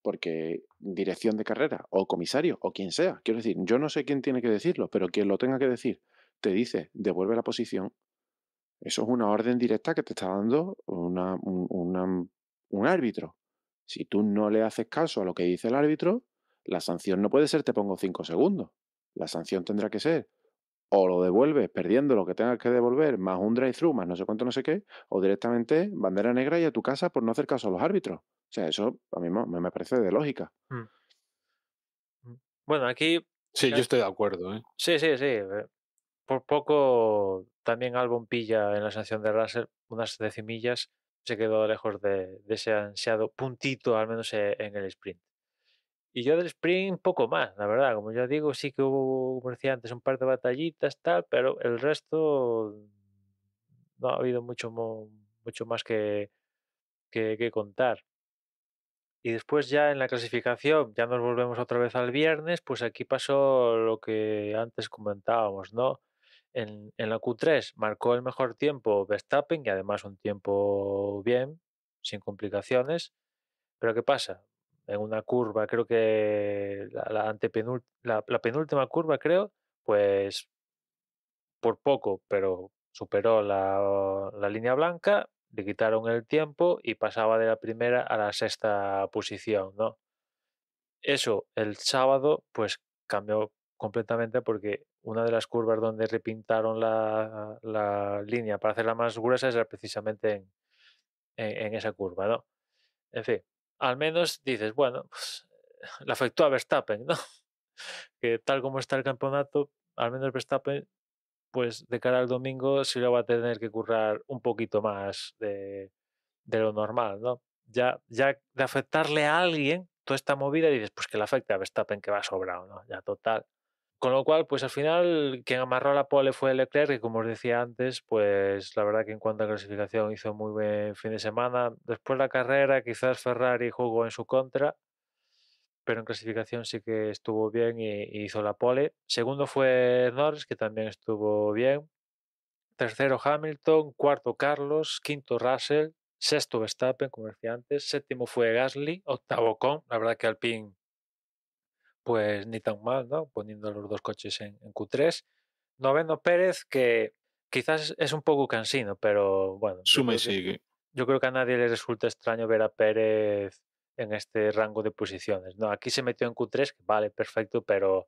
Porque dirección de carrera, o comisario, o quien sea. Quiero decir, yo no sé quién tiene que decirlo, pero quien lo tenga que decir te dice, devuelve la posición. Eso es una orden directa que te está dando un árbitro. Si tú no le haces caso a lo que dice el árbitro, la sanción no puede ser te pongo 5 segundos. La sanción tendrá que ser o lo devuelves perdiendo lo que tengas que devolver, más un drive-thru, más no sé cuánto, no sé qué, o directamente bandera negra y a tu casa por no hacer caso a los árbitros. O sea, eso a mí me parece de lógica. Mm, mm. Bueno, aquí, Sí, yo ca- estoy de acuerdo, ¿eh? sí, sí, sí. Por poco también Albon pilla en la sanción de Russell unas decimillas, se quedó lejos de ese ansiado puntito, al menos en el sprint. Y yo del sprint poco más, la verdad, como ya digo, sí que hubo, como decía antes, un par de batallitas, tal, pero el resto no ha habido mucho más que contar. Y después ya en la clasificación, ya nos volvemos otra vez al viernes, pues aquí pasó lo que antes comentábamos, ¿no? En la Q3 marcó el mejor tiempo Verstappen y además un tiempo bien, sin complicaciones. Pero ¿qué pasa? En una curva, creo que la penúltima curva, creo, pues por poco, pero superó la línea blanca, le quitaron el tiempo y pasaba de la primera a la sexta posición, ¿no? Eso el sábado pues cambió completamente porque una de las curvas donde repintaron la línea para hacerla más gruesa era precisamente en esa curva, ¿no? En fin, al menos dices, bueno, pues, le afectó a Verstappen, ¿no? Que tal como está el campeonato, al menos Verstappen, pues de cara al domingo sí lo va a tener que currar un poquito más de lo normal, ¿no? Ya de afectarle a alguien toda esta movida dices, pues que le afecte a Verstappen que va sobrado, ¿no? Ya total. Con lo cual, pues al final quien amarró la pole fue Leclerc, que como os decía antes, pues la verdad que en cuanto a clasificación hizo muy buen fin de semana. Después la carrera, quizás Ferrari jugó en su contra, pero en clasificación sí que estuvo bien y hizo la pole. Segundo fue Norris, que también estuvo bien. Tercero Hamilton, cuarto Carlos, quinto Russell, sexto Verstappen, como decía antes, séptimo fue Gasly, octavo Ocon. La verdad que Alpine, pues ni tan mal, ¿no? Poniendo los dos coches en Q3. Noveno Pérez, que quizás es un poco cansino, pero bueno, Sume y sigue. yo creo que a nadie le resulta extraño ver a Pérez en este rango de posiciones, ¿no? Aquí se metió en Q3, que vale, perfecto, pero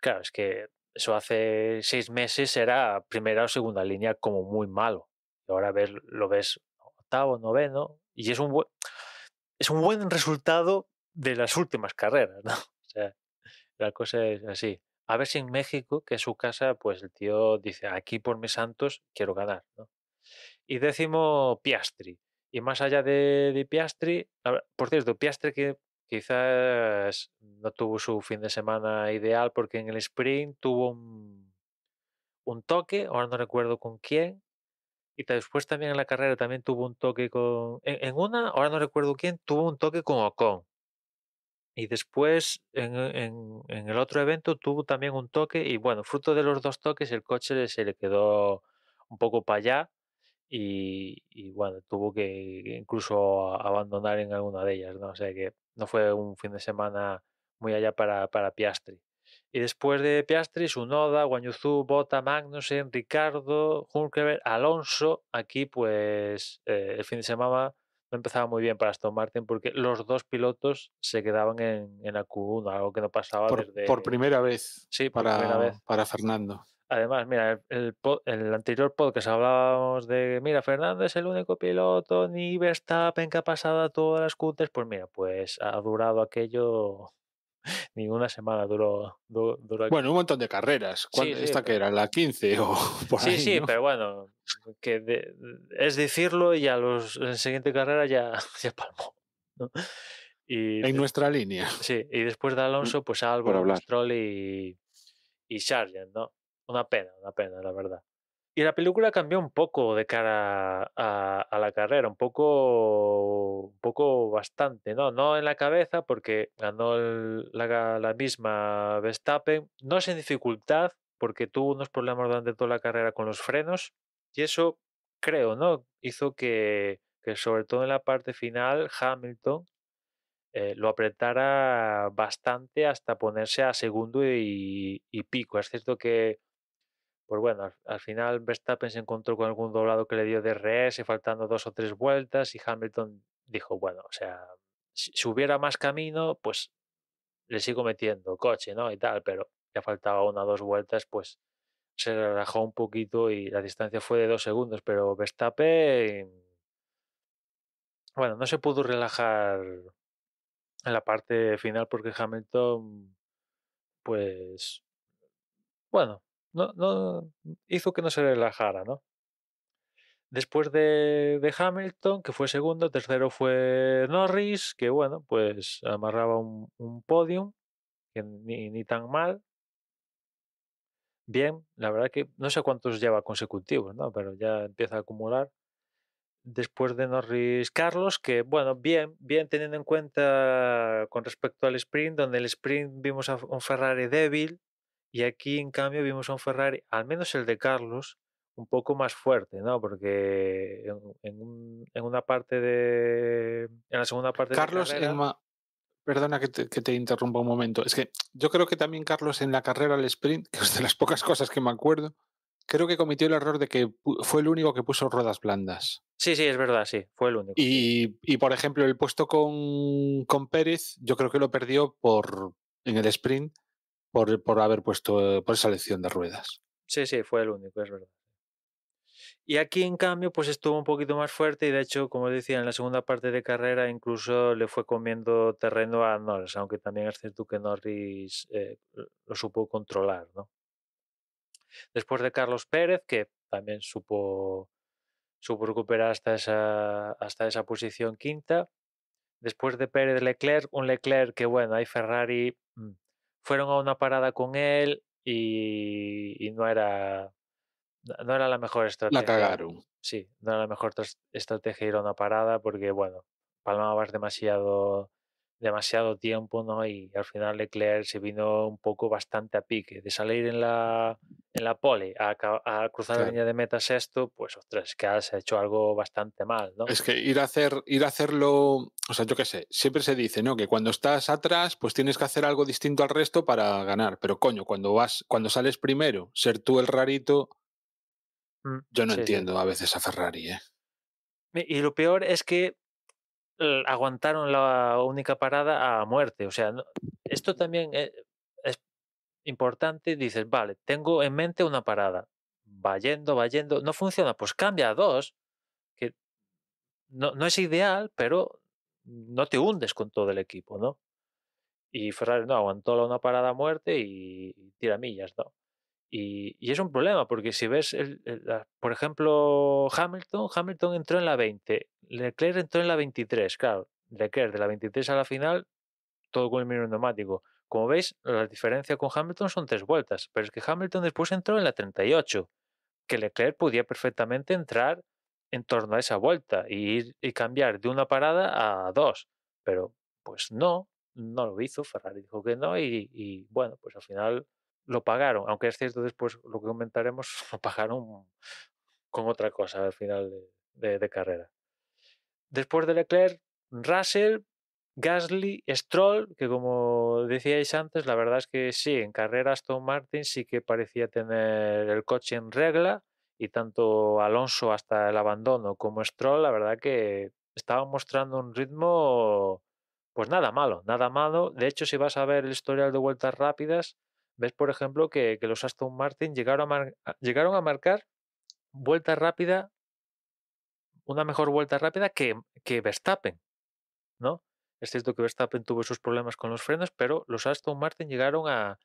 claro, es que eso hace 6 meses era primera o segunda línea como muy malo. Y ahora lo ves octavo, noveno, y es un buen resultado de las últimas carreras, ¿no? O sea, la cosa es así. A ver si en México, que es su casa, pues el tío dice, aquí por mis santos quiero ganar, ¿no? Y décimo, Piastri. Y más allá de Piastri, por cierto, Piastri que quizás no tuvo su fin de semana ideal porque en el sprint tuvo un toque, ahora no recuerdo con quién, y después también en la carrera también tuvo un toque con... En una, ahora no recuerdo quién, tuvo un toque con Ocon. Y después en el otro evento tuvo también un toque y bueno, fruto de los dos toques el coche se le quedó un poco para allá y bueno, tuvo que incluso abandonar en alguna de ellas, ¿no? O sea que no fue un fin de semana muy allá para Piastri. Y después de Piastri, Tsunoda, Guanyu Zhou, Bottas, Magnussen, Ricardo, Hülkenberg, Alonso. Aquí pues el fin de semana no empezaba muy bien para Aston Martin porque los dos pilotos se quedaban en la Q1, algo que no pasaba Por primera vez Sí, por primera vez. para Fernando. Además, mira, el anterior podcast hablábamos de, mira, Fernando es el único piloto, ni Verstappen que ha pasado a todas las scooters. Pues mira, pues ha durado aquello, ni una semana duró Bueno, un montón de carreras. Sí, sí, ¿Esta que pero... era? ¿La 15 o por Sí, ahí, sí, no? pero bueno, es decirlo y en la siguiente carrera ya, ya palmó, ¿no? Y En nuestra línea. sí, y después de Alonso, pues Por Albon, hablar. Stroll y Sargent, ¿no? Una pena, la verdad. Y la película cambió un poco de cara a la carrera, un poco bastante, ¿no? No en la cabeza, porque ganó la misma Verstappen, no sin dificultad, porque tuvo unos problemas durante toda la carrera con los frenos, y eso, creo, ¿no? Hizo que sobre todo en la parte final, Hamilton lo apretara bastante hasta ponerse a segundo y pico. Es cierto que pues bueno, al final Verstappen se encontró con algún doblado que le dio DRS, faltando 2 o 3 vueltas, y Hamilton dijo, bueno, o sea, si hubiera más camino, pues le sigo metiendo coche, ¿no? Y tal, pero ya faltaba 1 o 2 vueltas, pues se relajó un poquito y la distancia fue de 2 segundos, pero Verstappen, bueno, no se pudo relajar en la parte final porque Hamilton, pues, bueno, no hizo que no se relajara, ¿no? Después de Hamilton, que fue segundo, tercero fue Norris, que bueno, pues amarraba un podium, que ni tan mal. Bien, la verdad que no sé cuántos lleva consecutivos, ¿no? Pero ya empieza a acumular. Después de Norris, Carlos, que bueno, bien teniendo en cuenta con respecto al sprint, donde el sprint vimos a un Ferrari débil y aquí en cambio vimos a un Ferrari, al menos el de Carlos, un poco más fuerte, ¿no? Porque en una parte en la segunda parte de Carlos, carrera, perdona que te interrumpa un momento. Es que yo creo que también Carlos en la carrera al sprint, que es de las pocas cosas que me acuerdo, creo que cometió el error de que fue el único que puso ruedas blandas. sí, es verdad, sí, fue el único. Sí. Y por ejemplo, el puesto con Pérez, yo creo que lo perdió en el sprint por haber puesto por esa elección de ruedas. Sí, fue el único, es verdad. Y aquí, en cambio, pues estuvo un poquito más fuerte y de hecho, como decía, en la segunda parte de carrera incluso le fue comiendo terreno a Norris, aunque también es cierto que Norris lo supo controlar, ¿no? Después de Carlos Pérez, que también supo recuperar hasta esa posición quinta. Después de Pérez, Leclerc, un Leclerc que, bueno, ahí Ferrari fueron a una parada con él y no era la mejor La estrategia. cagaron. Sí, no era la mejor estrategia ir a una parada porque, bueno, palmabas demasiado demasiado tiempo, ¿no? Y al final Leclerc se vino un poco bastante a pique. De salir en la pole a cruzar la Claro. línea de meta sexto, pues ostras, es que se ha hecho algo bastante mal, ¿no? Es que ir a hacerlo, o sea, yo qué sé, siempre se dice, ¿no? Que cuando estás atrás, pues tienes que hacer algo distinto al resto para ganar. Pero coño, cuando sales primero, ser tú el rarito, yo no Sí, sí. entiendo a veces a Ferrari, ¿eh? Y lo peor es que aguantaron la única parada a muerte. O sea, esto también es importante. Dices, vale, tengo en mente una parada. Va yendo, no funciona, pues cambia a dos, que no es ideal, pero no te hundes con todo el equipo, ¿no? Y Ferrari no, aguantó una parada a muerte y tira millas, ¿no? Y es un problema, porque si ves, por ejemplo, Hamilton entró en la 20, Leclerc entró en la 23, claro, Leclerc de la 23 a la final, todo con el mismo neumático. Como veis, la diferencia con Hamilton son 3 vueltas, pero es que Hamilton después entró en la 38, que Leclerc podía perfectamente entrar en torno a esa vuelta y cambiar de una parada a dos, pero pues no lo hizo, Ferrari dijo que no y bueno, pues al final lo pagaron, aunque es cierto después lo que comentaremos, lo pagaron con otra cosa al final de carrera. Después de Leclerc, Russell, Gasly, Stroll, que como decíais antes, la verdad es que sí, en carrera Aston Martin sí que parecía tener el coche en regla y tanto Alonso hasta el abandono como Stroll, la verdad que estaban mostrando un ritmo pues nada malo, nada malo. De hecho, si vas a ver el historial de vueltas rápidas, ves por ejemplo que los Aston Martin llegaron a marcar vuelta rápida, una mejor vuelta rápida que Verstappen, ¿no? Es cierto que Verstappen tuvo sus problemas con los frenos, pero los Aston Martin llegaron a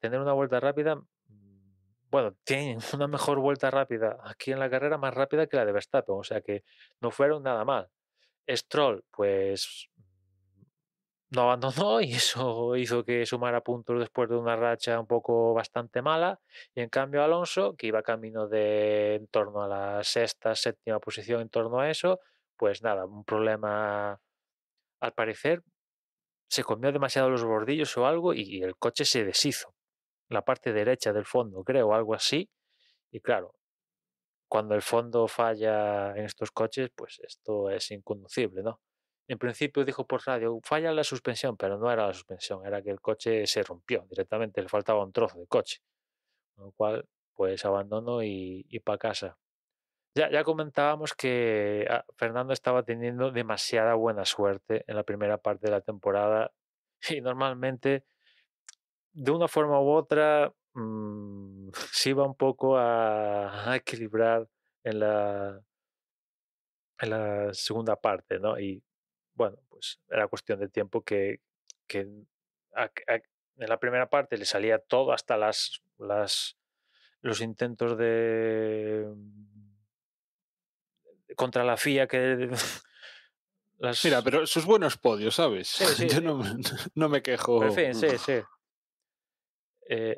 tener una vuelta rápida, bueno, tienen una mejor vuelta rápida aquí en la carrera, más rápida que la de Verstappen, o sea que no fueron nada mal. Stroll, pues no abandonó y eso hizo que sumara puntos después de una racha un poco bastante mala. Y en cambio Alonso, que iba camino de en torno a la sexta, séptima posición, en torno a eso, pues nada, un problema al parecer se comió demasiado los bordillos o algo y el coche se deshizo. La parte derecha del fondo, creo, algo así. Y claro, cuando el fondo falla en estos coches, pues esto es inconducible, ¿no? En principio dijo por radio, falla la suspensión, pero no era la suspensión, era que el coche se rompió directamente, le faltaba un trozo de coche. Con lo cual, pues abandono y para casa. Ya comentábamos que Fernando estaba teniendo demasiada buena suerte en la primera parte de la temporada y normalmente, de una forma u otra, se iba un poco a equilibrar en la segunda parte, ¿no? Y bueno, pues era cuestión de tiempo que en la primera parte le salía todo, hasta los intentos de contra la FIA que Mira, las pero sus buenos podios, ¿sabes? sí, sí, Yo sí. no me Pero en quejo. fin, sí, sí.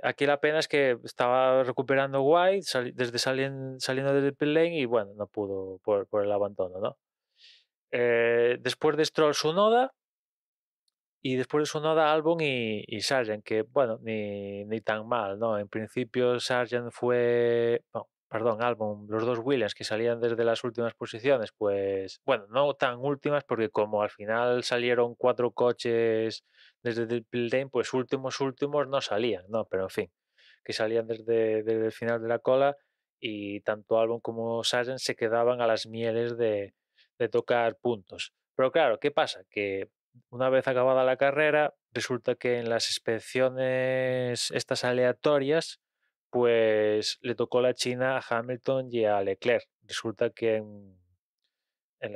Aquí la pena es que estaba recuperando White saliendo del pit lane y bueno, no pudo por el abandono, ¿no? Después de Stroll, Tsunoda y después de Tsunoda, Albon y Sargent, que bueno, ni tan mal, ¿no? En principio Sargent no, perdón, Albon, los dos Williams que salían desde las últimas posiciones, pues bueno, no tan últimas porque como al final salieron 4 coches desde el pit lane, pues últimos no salían, ¿no? Pero en fin, que salían desde el final de la cola y tanto Albon como Sargent se quedaban a las mieles de tocar puntos. Pero claro, ¿qué pasa? Que una vez acabada la carrera, resulta que en las inspecciones estas aleatorias, pues le tocó la China a Hamilton y a Leclerc. Resulta que en en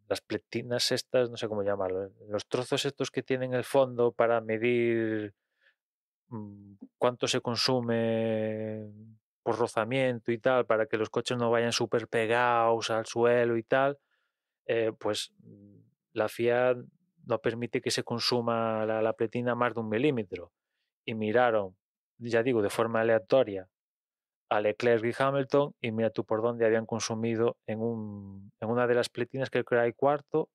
las pletinas estas, no sé cómo llamarlo, en los trozos estos que tienen el fondo para medir cuánto se consume por rozamiento y tal, para que los coches no vayan súper pegados al suelo y tal, pues la FIA no permite que se consuma la pletina más de 1 milímetro. Y miraron, ya digo, de forma aleatoria a Leclerc y Hamilton, y mira tú por dónde habían consumido en una de las pletinas, creo que hay 4,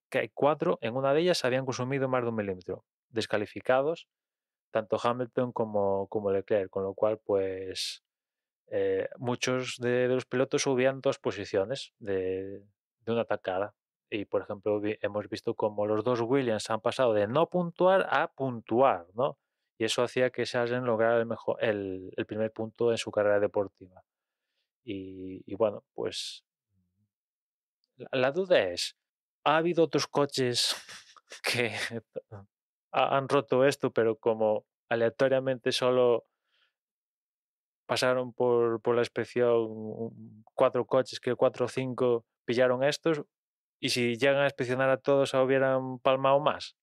en una de ellas habían consumido más de 1 milímetro, descalificados tanto Hamilton como Leclerc, con lo cual pues muchos de los pilotos subían 2 posiciones de una tacada. Y por ejemplo hemos visto como los 2 Williams han pasado de no puntuar a puntuar, ¿no? Y eso hacía que Sargent lograra el primer punto en su carrera deportiva. Y bueno, pues la duda es, ¿ha habido otros coches que han roto esto, pero como aleatoriamente solo pasaron por la inspección 4 coches, que 4 o 5 pillaron estos, y si llegan a inspeccionar a todos hubieran palmado más?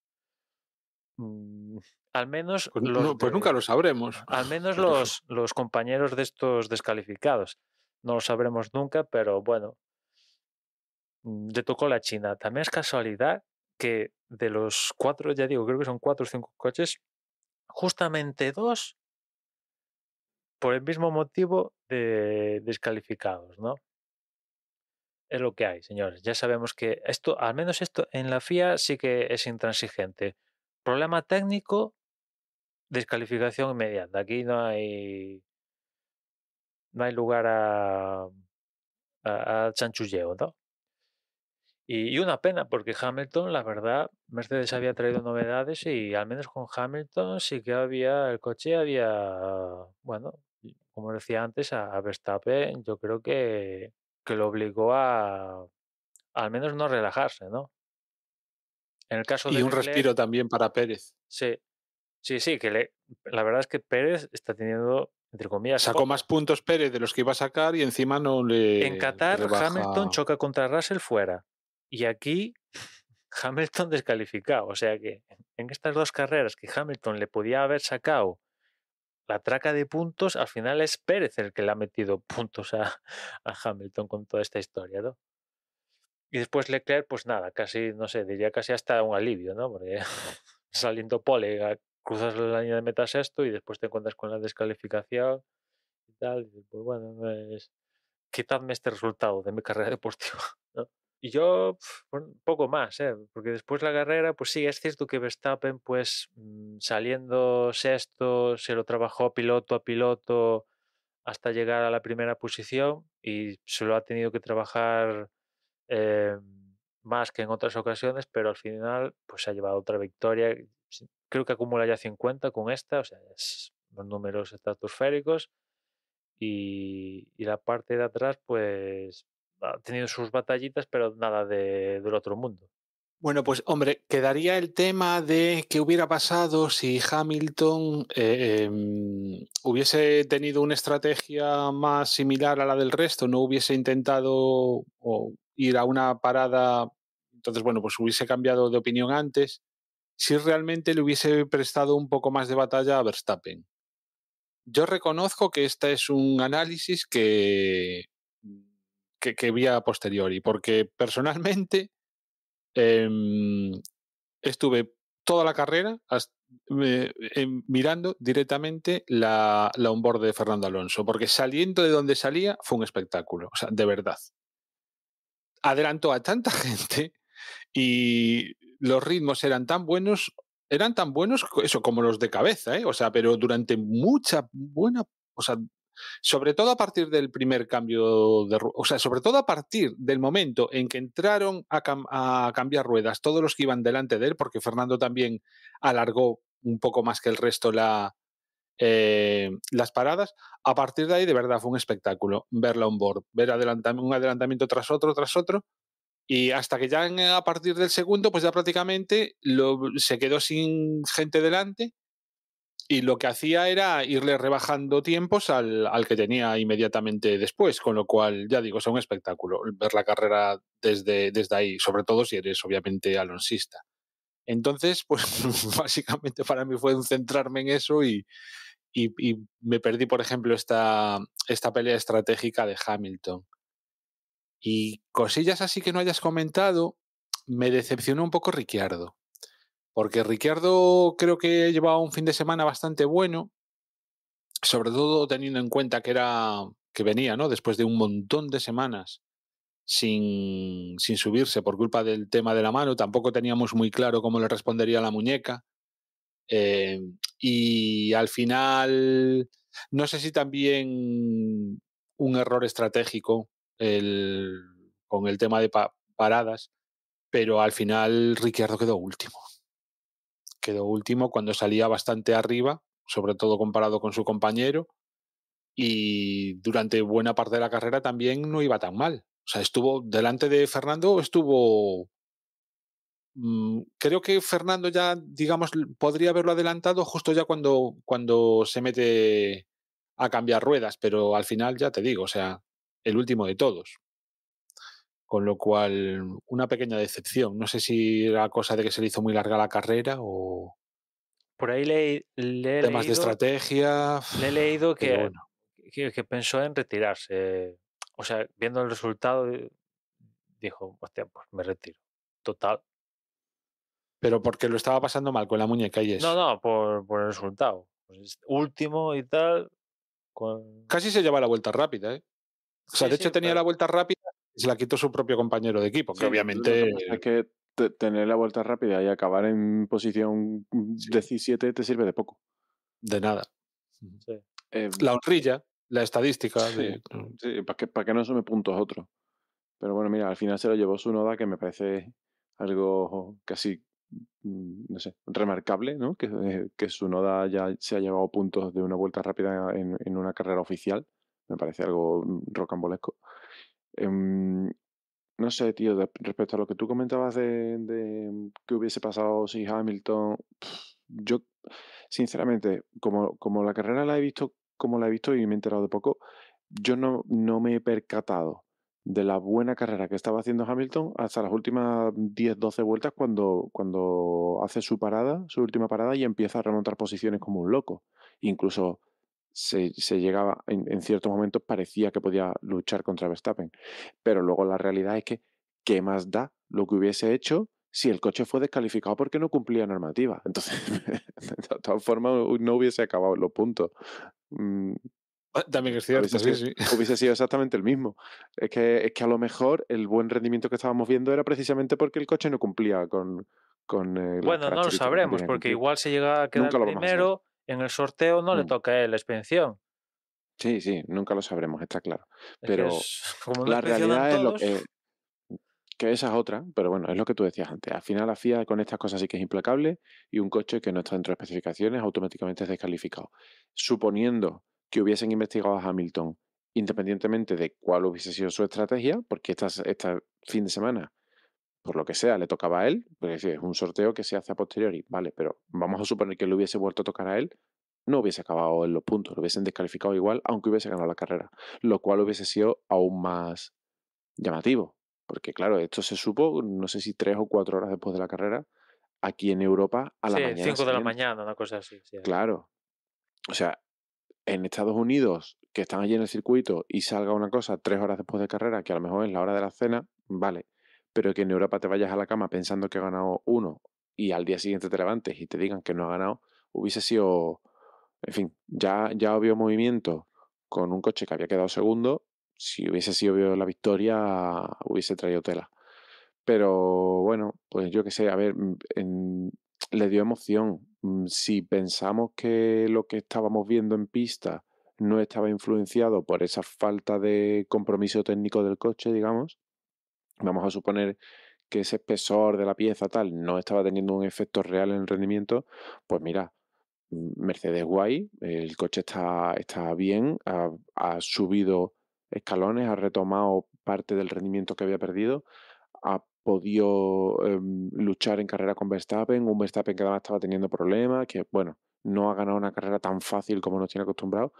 Al menos Pues, pues nunca lo sabremos. Al menos los compañeros de estos descalificados. No lo sabremos nunca, pero bueno, le tocó la China. También es casualidad que de los 4, ya digo, creo que son 4 o 5 coches, justamente 2 por el mismo motivo de descalificados, ¿no? Es lo que hay, señores. Ya sabemos que esto, al menos esto en la FIA sí que es intransigente. Problema técnico, descalificación inmediata. Aquí no hay lugar a chanchulleo, ¿no? Y una pena, porque Hamilton, la verdad, Mercedes había traído novedades y al menos con Hamilton sí que el coche había, bueno, como decía antes, a Verstappen, yo creo que lo obligó a al menos no relajarse, ¿no? En el caso Y de un Leclerc, respiro también para Pérez. sí, que la verdad es que Pérez está teniendo, entre comillas, Sacó más puntos Pérez de los que iba a sacar y encima no en le Qatar rebaja. Hamilton choca contra Russell fuera y aquí Hamilton descalificado. O sea que en estas 2 carreras que Hamilton le podía haber sacado la traca de puntos, al final es Pérez el que le ha metido puntos a Hamilton con toda esta historia, ¿no? Y después Leclerc, pues nada, casi, no sé, diría casi hasta un alivio, ¿no? Porque saliendo pole, cruzas la línea de meta sexto y después te encuentras con la descalificación y tal. Y dices, pues bueno, quitadme este resultado de mi carrera deportiva, ¿no? Y yo, bueno, poco más, porque después la carrera, pues sí, es cierto que Verstappen, pues saliendo sexto, se lo trabajó piloto a piloto hasta llegar a la primera posición y se lo ha tenido que trabajar más que en otras ocasiones, pero al final pues se ha llevado otra victoria. Creo que acumula ya 50 con esta, o sea, los números estratosféricos y la parte de atrás pues ha tenido sus batallitas, pero nada del otro mundo. Bueno, pues hombre, quedaría el tema de qué hubiera pasado si Hamilton hubiese tenido una estrategia más similar a la del resto, no hubiese intentado ir a una parada, entonces bueno, pues hubiese cambiado de opinión antes, si realmente le hubiese prestado un poco más de batalla a Verstappen. Yo reconozco que este es un análisis que vi a posteriori, porque personalmente estuve toda la carrera mirando directamente la onboard de Fernando Alonso, porque saliendo de donde salía fue un espectáculo, o sea, de verdad. Adelantó a tanta gente y los ritmos eran tan buenos eso como los de cabeza, o sea, pero durante mucha buena, o sea, sobre todo a partir del primer cambio de o sea, sobre todo a partir del momento en que entraron a cambiar ruedas todos los que iban delante de él, porque Fernando también alargó un poco más que el resto las paradas, a partir de ahí de verdad fue un espectáculo verla on board, ver un adelantamiento tras otro, y hasta que ya a partir del segundo, pues ya prácticamente se quedó sin gente delante y lo que hacía era irle rebajando tiempos al que tenía inmediatamente después, con lo cual, ya digo, es un espectáculo ver la carrera desde ahí, sobre todo si eres obviamente alonsista. Entonces, pues básicamente para mí fue un centrarme en eso y me perdí, por ejemplo, esta pelea estratégica de Hamilton. Y cosillas así que no hayas comentado, me decepcionó un poco Ricciardo, porque Ricciardo creo que llevaba un fin de semana bastante bueno, sobre todo teniendo en cuenta que era que venía, ¿no? Después de un montón de semanas sin subirse por culpa del tema de la mano. Tampoco teníamos muy claro cómo le respondería la muñeca. Y al final, no sé si también un error estratégico con el tema de paradas, pero al final Ricciardo quedó último. Quedó último cuando salía bastante arriba, sobre todo comparado con su compañero, y durante buena parte de la carrera también no iba tan mal. O sea, estuvo delante de Fernando, creo que Fernando ya, digamos, podría haberlo adelantado justo ya cuando se mete a cambiar ruedas, pero al final ya te digo, o sea, el último de todos. Con lo cual, una pequeña decepción. No sé si era cosa de que se le hizo muy larga la carrera o Por ahí le he temas de leído, estrategia, le he leído pero bueno. que pensó en retirarse. O sea, viendo el resultado, dijo, hostia, pues me retiro. Total. Pero porque lo estaba pasando mal con la muñeca y eso. No, por el resultado. Pues último y tal. Casi se lleva la vuelta rápida, ¿eh? O sea, Sí, de sí, hecho tenía pero la vuelta rápida y se la quitó su propio compañero de equipo, que Sí, lo que obviamente pasa es que tener la vuelta rápida y acabar en posición 17 te sirve de poco. de nada. sí. La honrilla, la estadística Sí, de... sí, para que no sume puntos otro. Pero bueno, mira, al final se lo llevó Tsunoda, que me parece algo casi, no sé, remarcable, ¿no? Que Tsunoda ya se ha llevado puntos de una vuelta rápida en una carrera oficial. Me parece algo rocambolesco. Em, no sé, tío, respecto a lo que tú comentabas de qué hubiese pasado si Hamilton, yo, sinceramente, como la carrera la he visto como la he visto y me he enterado de poco, yo no me he percatado de la buena carrera que estaba haciendo Hamilton hasta las últimas 10, 12 vueltas cuando hace su última parada y empieza a remontar posiciones como un loco. Incluso se llegaba, en ciertos momentos parecía que podía luchar contra Verstappen. Pero luego la realidad es que, ¿qué más da lo que hubiese hecho si el coche fue descalificado porque no cumplía normativa? Entonces, de todas formas, no hubiese acabado en los puntos. También es cierto, sí, sí. Hubiese sido exactamente el mismo. Es que a lo mejor el buen rendimiento que estábamos viendo era precisamente porque el coche no cumplía con las Bueno, no lo características que sabremos, tenía que porque cumplir. igual se llega a quedar Nunca lo vamos a saber. primero, en el sorteo no le Mm. toca a él la expedición. Sí, sí, nunca lo sabremos, está claro. Es que Pero como no la inspeccionan realidad es lo todos, que esa es otra, pero bueno, es lo que tú decías antes. Al final la FIA con estas cosas sí que es implacable y un coche que no está dentro de especificaciones automáticamente es descalificado. Suponiendo que hubiesen investigado a Hamilton, independientemente de cuál hubiese sido su estrategia, porque esta fin de semana, por lo que sea, le tocaba a él, pues es un sorteo que se hace a posteriori, vale, pero vamos a suponer que le hubiese vuelto a tocar a él, no hubiese acabado en los puntos, lo hubiesen descalificado igual, aunque hubiese ganado la carrera, lo cual hubiese sido aún más llamativo, porque claro, esto se supo, no sé si 3 o 4 horas después de la carrera, aquí en Europa a la sí, mañana 5 de la siguiente. mañana, una cosa así. Sí. Claro, o sea, en Estados Unidos, que están allí en el circuito y salga una cosa 3 horas después de carrera, que a lo mejor es la hora de la cena, vale, pero que en Europa te vayas a la cama pensando que ha ganado uno y al día siguiente te levantes y te digan que no ha ganado, hubiese sido, en fin, ya había movimiento con un coche que había quedado segundo, si hubiese sido la victoria, hubiese traído tela. Pero bueno, pues yo qué sé, a ver, le dio emoción. Si pensamos que lo que estábamos viendo en pista no estaba influenciado por esa falta de compromiso técnico del coche, digamos, vamos a suponer que ese espesor de la pieza tal no estaba teniendo un efecto real en el rendimiento, pues mira, Mercedes guay, el coche está bien, ha subido escalones, ha retomado parte del rendimiento que había perdido, ha podido luchar en carrera con Verstappen, un Verstappen que además estaba teniendo problemas, que bueno, no ha ganado una carrera tan fácil como nos tiene acostumbrado,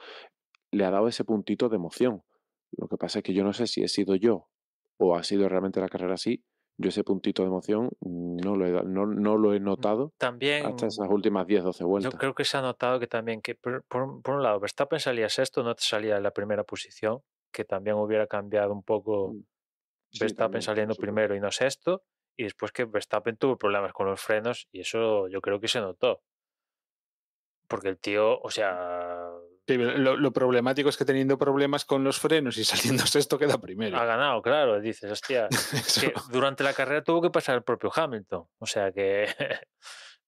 le ha dado ese puntito de emoción. Lo que pasa es que yo no sé si he sido yo o ha sido realmente la carrera así, yo ese puntito de emoción no lo he notado hasta También esas últimas 10-12 yo vueltas. creo que se ha notado que también que por un lado Verstappen salía sexto, no salía en la primera posición, que también hubiera cambiado un poco Sí, Verstappen también, por saliendo supuesto. primero y no sexto, y después que Verstappen tuvo problemas con los frenos y eso yo creo que se notó. Porque el tío, o sea, Sí, lo problemático es que teniendo problemas con los frenos y saliendo sexto queda primero. Ha ganado, claro. Dices, hostia, Eso. que durante la carrera tuvo que pasar el propio Hamilton. O sea que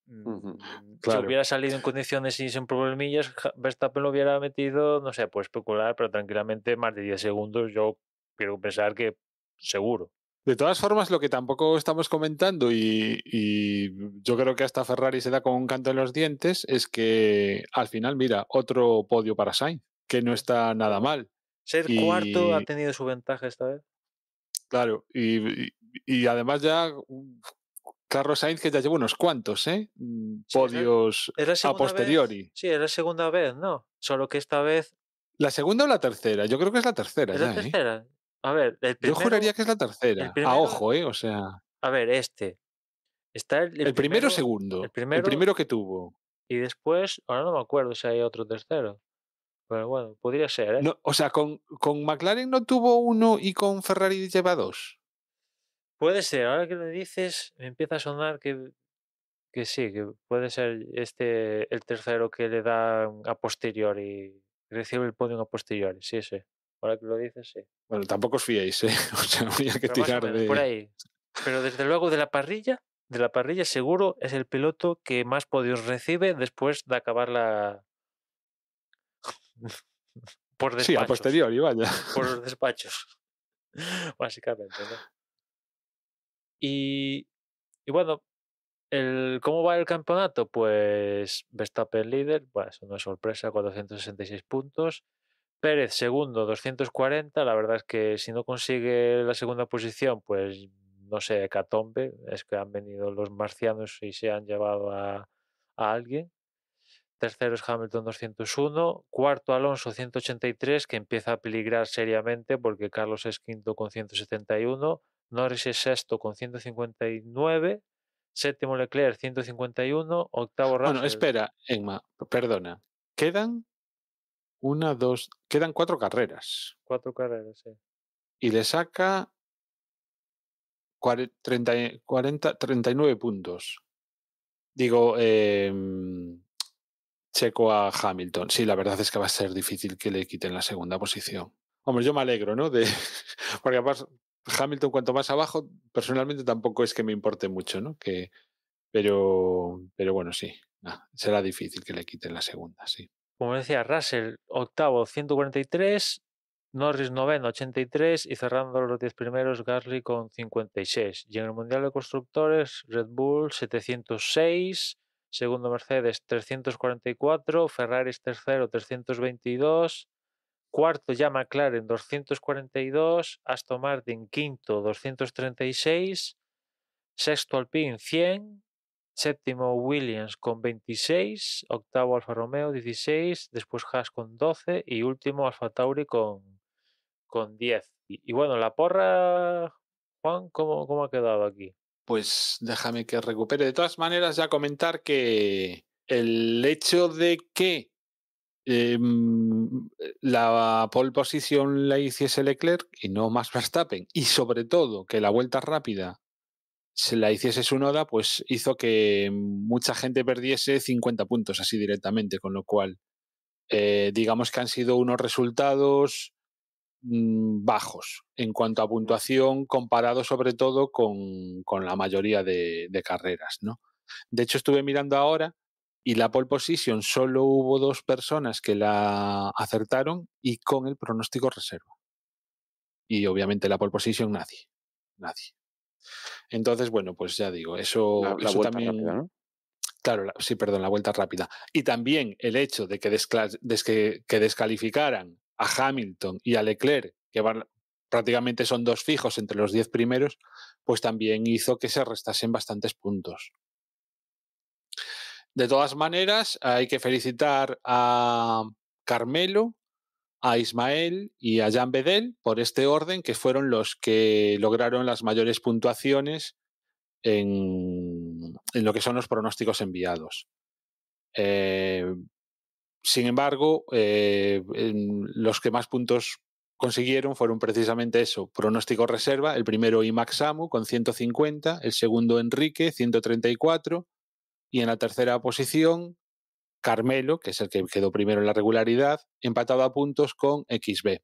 Ujú. si Claro. hubiera salido en condiciones y sin problemillas, Verstappen lo hubiera metido, no sé, puede especular, pero tranquilamente más de 10 segundos yo quiero pensar que seguro. De todas formas, lo que tampoco estamos comentando, y yo creo que hasta Ferrari se da con un canto en los dientes, es que al final, mira, otro podio para Sainz, que no está nada mal. Ser cuarto ha Y tenido su ventaja esta vez. claro, y además ya Carlos Sainz, que ya lleva unos cuantos, ¿eh? Sí, Podios es la a segunda posteriori. vez. Sí, es la segunda vez, ¿no? Solo que esta vez ¿La segunda o la tercera? Yo creo que es la tercera es ya, la tercera. A ver, el Yo juraría primero, que es la el tercera. A primero, ojo, ¿eh? O sea, a ver, está el primero o el segundo. El primero primero que tuvo. y después, ahora no me acuerdo si hay otro tercero. Pero bueno, podría ser, ¿eh? No, o sea, con McLaren no tuvo uno y con Ferrari lleva dos. Puede ser, ahora que lo dices, me empieza a sonar que sí, que puede ser el tercero que le da a posteriori, recibe el podium a posteriori, sí, sí. Ahora que lo dices, sí. Bueno, tampoco os fiéis, ¿eh? O sea, habría que Pero más o tirar menos, por de... ahí. Pero desde luego de la parrilla seguro es el piloto que más podios recibe después de acabar por Sí, a despachos. posteriori, vaya. Por los despachos, básicamente, ¿no? Y bueno, ¿cómo va el campeonato? Pues Verstappen líder, bueno, eso no es sorpresa, 466 puntos. Pérez segundo, 240. La verdad es que si no consigue la segunda posición, pues no sé, hecatombe. Es que han venido los marcianos y se han llevado a alguien. Tercero es Hamilton 201. Cuarto Alonso 183, que empieza a peligrar seriamente porque Carlos es quinto con 171. Norris es sexto con 159. Séptimo Leclerc 151. Octavo Bueno, Russell. espera, Emma, perdona. Quedan quedan 4 carreras. 4 carreras, sí. Y le saca 39 puntos. Digo, Checo a Hamilton. Sí, la verdad es que va a ser difícil que le quiten la segunda posición. Hombre, yo me alegro, ¿no? Porque además Hamilton cuanto más abajo, personalmente tampoco es que me importe mucho, ¿no? Pero bueno, sí. Será difícil que le quiten la segunda, sí. Como decía, Russell octavo 143. Norris noveno 83 y cerrando los 10 primeros Gasly con 56. Y en el Mundial de Constructores Red Bull 706, segundo Mercedes 344, Ferrari es tercero 322, cuarto ya McLaren 242, Aston Martin quinto 236, sexto Alpine 100, séptimo Williams con 26, octavo Alfa Romeo 16, después Haas con 12 y último Alfa Tauri con 10. Y bueno, la porra, Juan, ¿cómo ha quedado aquí? Pues déjame que recupere. De todas maneras, ya comentar que el hecho de que la pole position la hiciese Leclerc y no Max Verstappen, y sobre todo que la vuelta rápida se la hiciese Tsunoda, pues hizo que mucha gente perdiese 50 puntos así directamente, con lo cual digamos que han sido unos resultados bajos en cuanto a puntuación comparado sobre todo con la mayoría de carreras, ¿no? De hecho, estuve mirando ahora y la pole position solo hubo 2 personas que la acertaron y con el pronóstico reserva. Y obviamente la pole position nadie. Entonces, bueno, pues ya digo, La eso vuelta también... rápida, ¿no? Claro, sí, perdón, la vuelta rápida. Y también el hecho de que descalificaran a Hamilton y a Leclerc, que prácticamente son 2 fijos entre los 10 primeros, pues también hizo que se restasen bastantes puntos. De todas maneras, hay que felicitar a Carmelo, a Ismael y a Jan Bedel por este orden, que fueron los que lograron las mayores puntuaciones en lo que son los pronósticos enviados. Sin embargo, los que más puntos consiguieron fueron precisamente eso, pronóstico reserva, el primero Imax Samu con 150, el segundo Enrique 134 y en la tercera posición Carmelo, que es el que quedó primero en la regularidad, empatado a puntos con XB,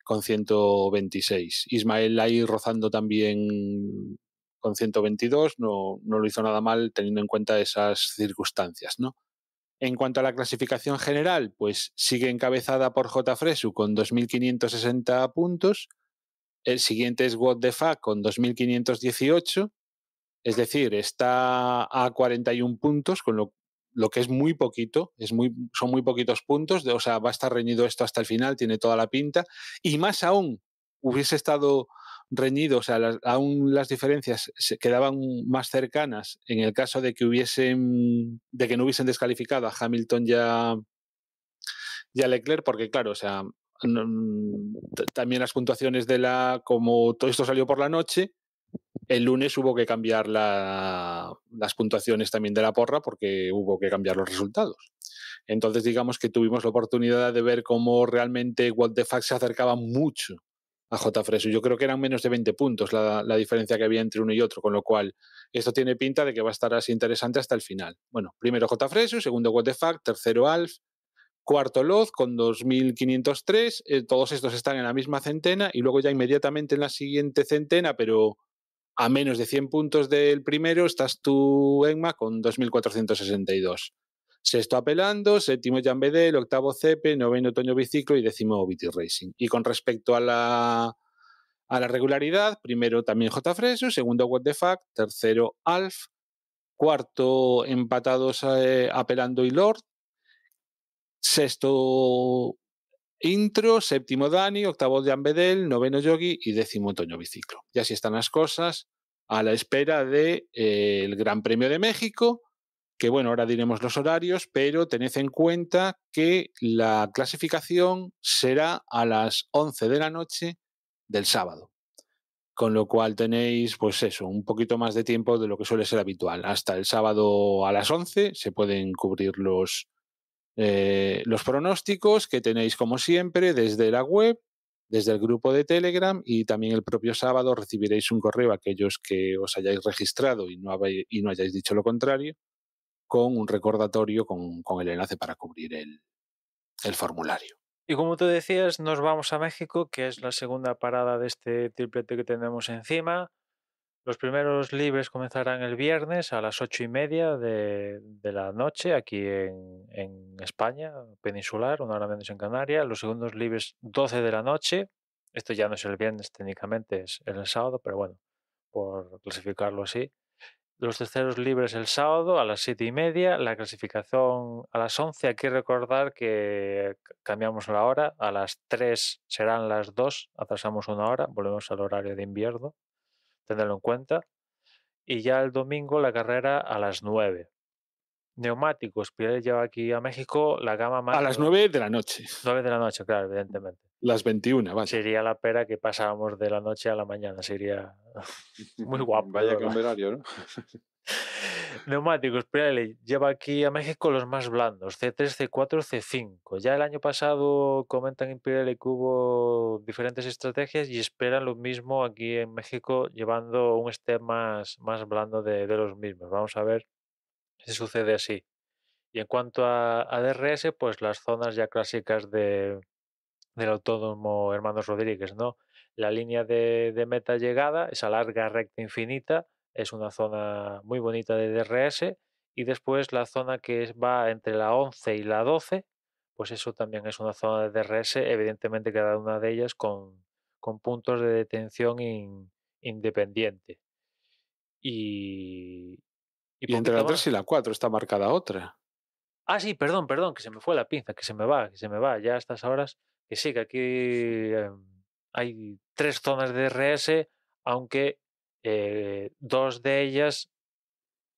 con 126. Ismael ahí rozando también con 122, no lo hizo nada mal teniendo en cuenta esas circunstancias, ¿no? En cuanto a la clasificación general, pues sigue encabezada por J. Fresu con 2.560 puntos. El siguiente es What the Fuck con 2.518. Es decir, está a 41 puntos, con lo que es muy poquito, son muy poquitos puntos, o sea, va a estar reñido esto hasta el final, tiene toda la pinta. Y más aún, hubiese estado reñido, o sea, aún las diferencias se quedaban más cercanas en el caso de que no hubiesen descalificado a Hamilton y a Leclerc, porque claro, o sea, también las puntuaciones como todo esto salió por la noche, el lunes hubo que cambiar las puntuaciones también de la porra porque hubo que cambiar los resultados. Entonces digamos que tuvimos la oportunidad de ver cómo realmente What the Fuck se acercaba mucho a J. Fresu. Yo creo que eran menos de 20 puntos la diferencia que había entre uno y otro, con lo cual esto tiene pinta de que va a estar así interesante hasta el final. Bueno, primero J. Fresu, segundo What the Fuck, tercero Alf, cuarto Loz con 2.503, todos estos están en la misma centena y luego ya inmediatamente en la siguiente centena, pero a menos de 100 puntos del primero, estás tú, Enma, con 2.462. Sexto Apelando, séptimo Jan Bedel, octavo Cepe, noveno Toño Biciclo y décimo BT Racing. Y con respecto a la regularidad, primero también J. Fresu, segundo What the Fuck, tercero Alf, cuarto empatados Apelando y Lord, sexto Intro, séptimo Dani, octavo Jan Bedel, noveno Yogi y décimo Toño Biciclo. Y así están las cosas a la espera del Gran Premio de México, que bueno, ahora diremos los horarios, pero tened en cuenta que la clasificación será a las 11 de la noche del sábado. Con lo cual tenéis, pues eso, un poquito más de tiempo de lo que suele ser habitual. Hasta el sábado a las 11 se pueden cubrir los pronósticos que tenéis como siempre desde la web, desde el grupo de Telegram y también el propio sábado recibiréis un correo a aquellos que os hayáis registrado y no hayáis dicho lo contrario, con un recordatorio con el enlace para cubrir el formulario. Y como tú decías, nos vamos a México, que es la segunda parada de este triplete que tenemos encima. Los primeros libres comenzarán el viernes a las 8:30 de la noche aquí en España, peninsular, una hora menos en Canarias. Los segundos libres 12 de la noche. Esto ya no es el viernes técnicamente, es el sábado, pero bueno, por clasificarlo así. Los terceros libres el sábado a las 7:30. La clasificación a las 11. Hay que recordar que cambiamos la hora. A las 3 serán las 2. Atrasamos una hora. Volvemos al horario de invierno. Tenerlo en cuenta. Y ya el domingo la carrera a las 9. Neumáticos. Pirelli lleva aquí a México la gama más... A las 9 de la noche. 9 de la noche, claro, evidentemente. Las 21, vaya. Sería la pera que pasábamos de la noche a la mañana. Sería muy guapo. Vaya que un horario, ¿no? Neumáticos, Pirelli lleva aquí a México los más blandos, C3, C4, C5. Ya el año pasado comentan en Pirelli que hubo diferentes estrategias y esperan lo mismo aquí en México, llevando un step más blando de los mismos. Vamos a ver si sucede así. Y en cuanto a DRS, pues las zonas ya clásicas del Autódromo Hermanos Rodríguez, ¿no? La línea de meta llegada, esa larga recta infinita, es una zona muy bonita de DRS, y después la zona que va entre la 11 y la 12, pues eso también es una zona de DRS, evidentemente cada una de ellas con puntos de detención independiente. Y Y entre la poquito 3 más. y la 4 está marcada otra. Ah, sí, perdón, que se me fue la pinza, que se me va ya a estas horas, que sí, que aquí hay 3 zonas de DRS, aunque 2 de ellas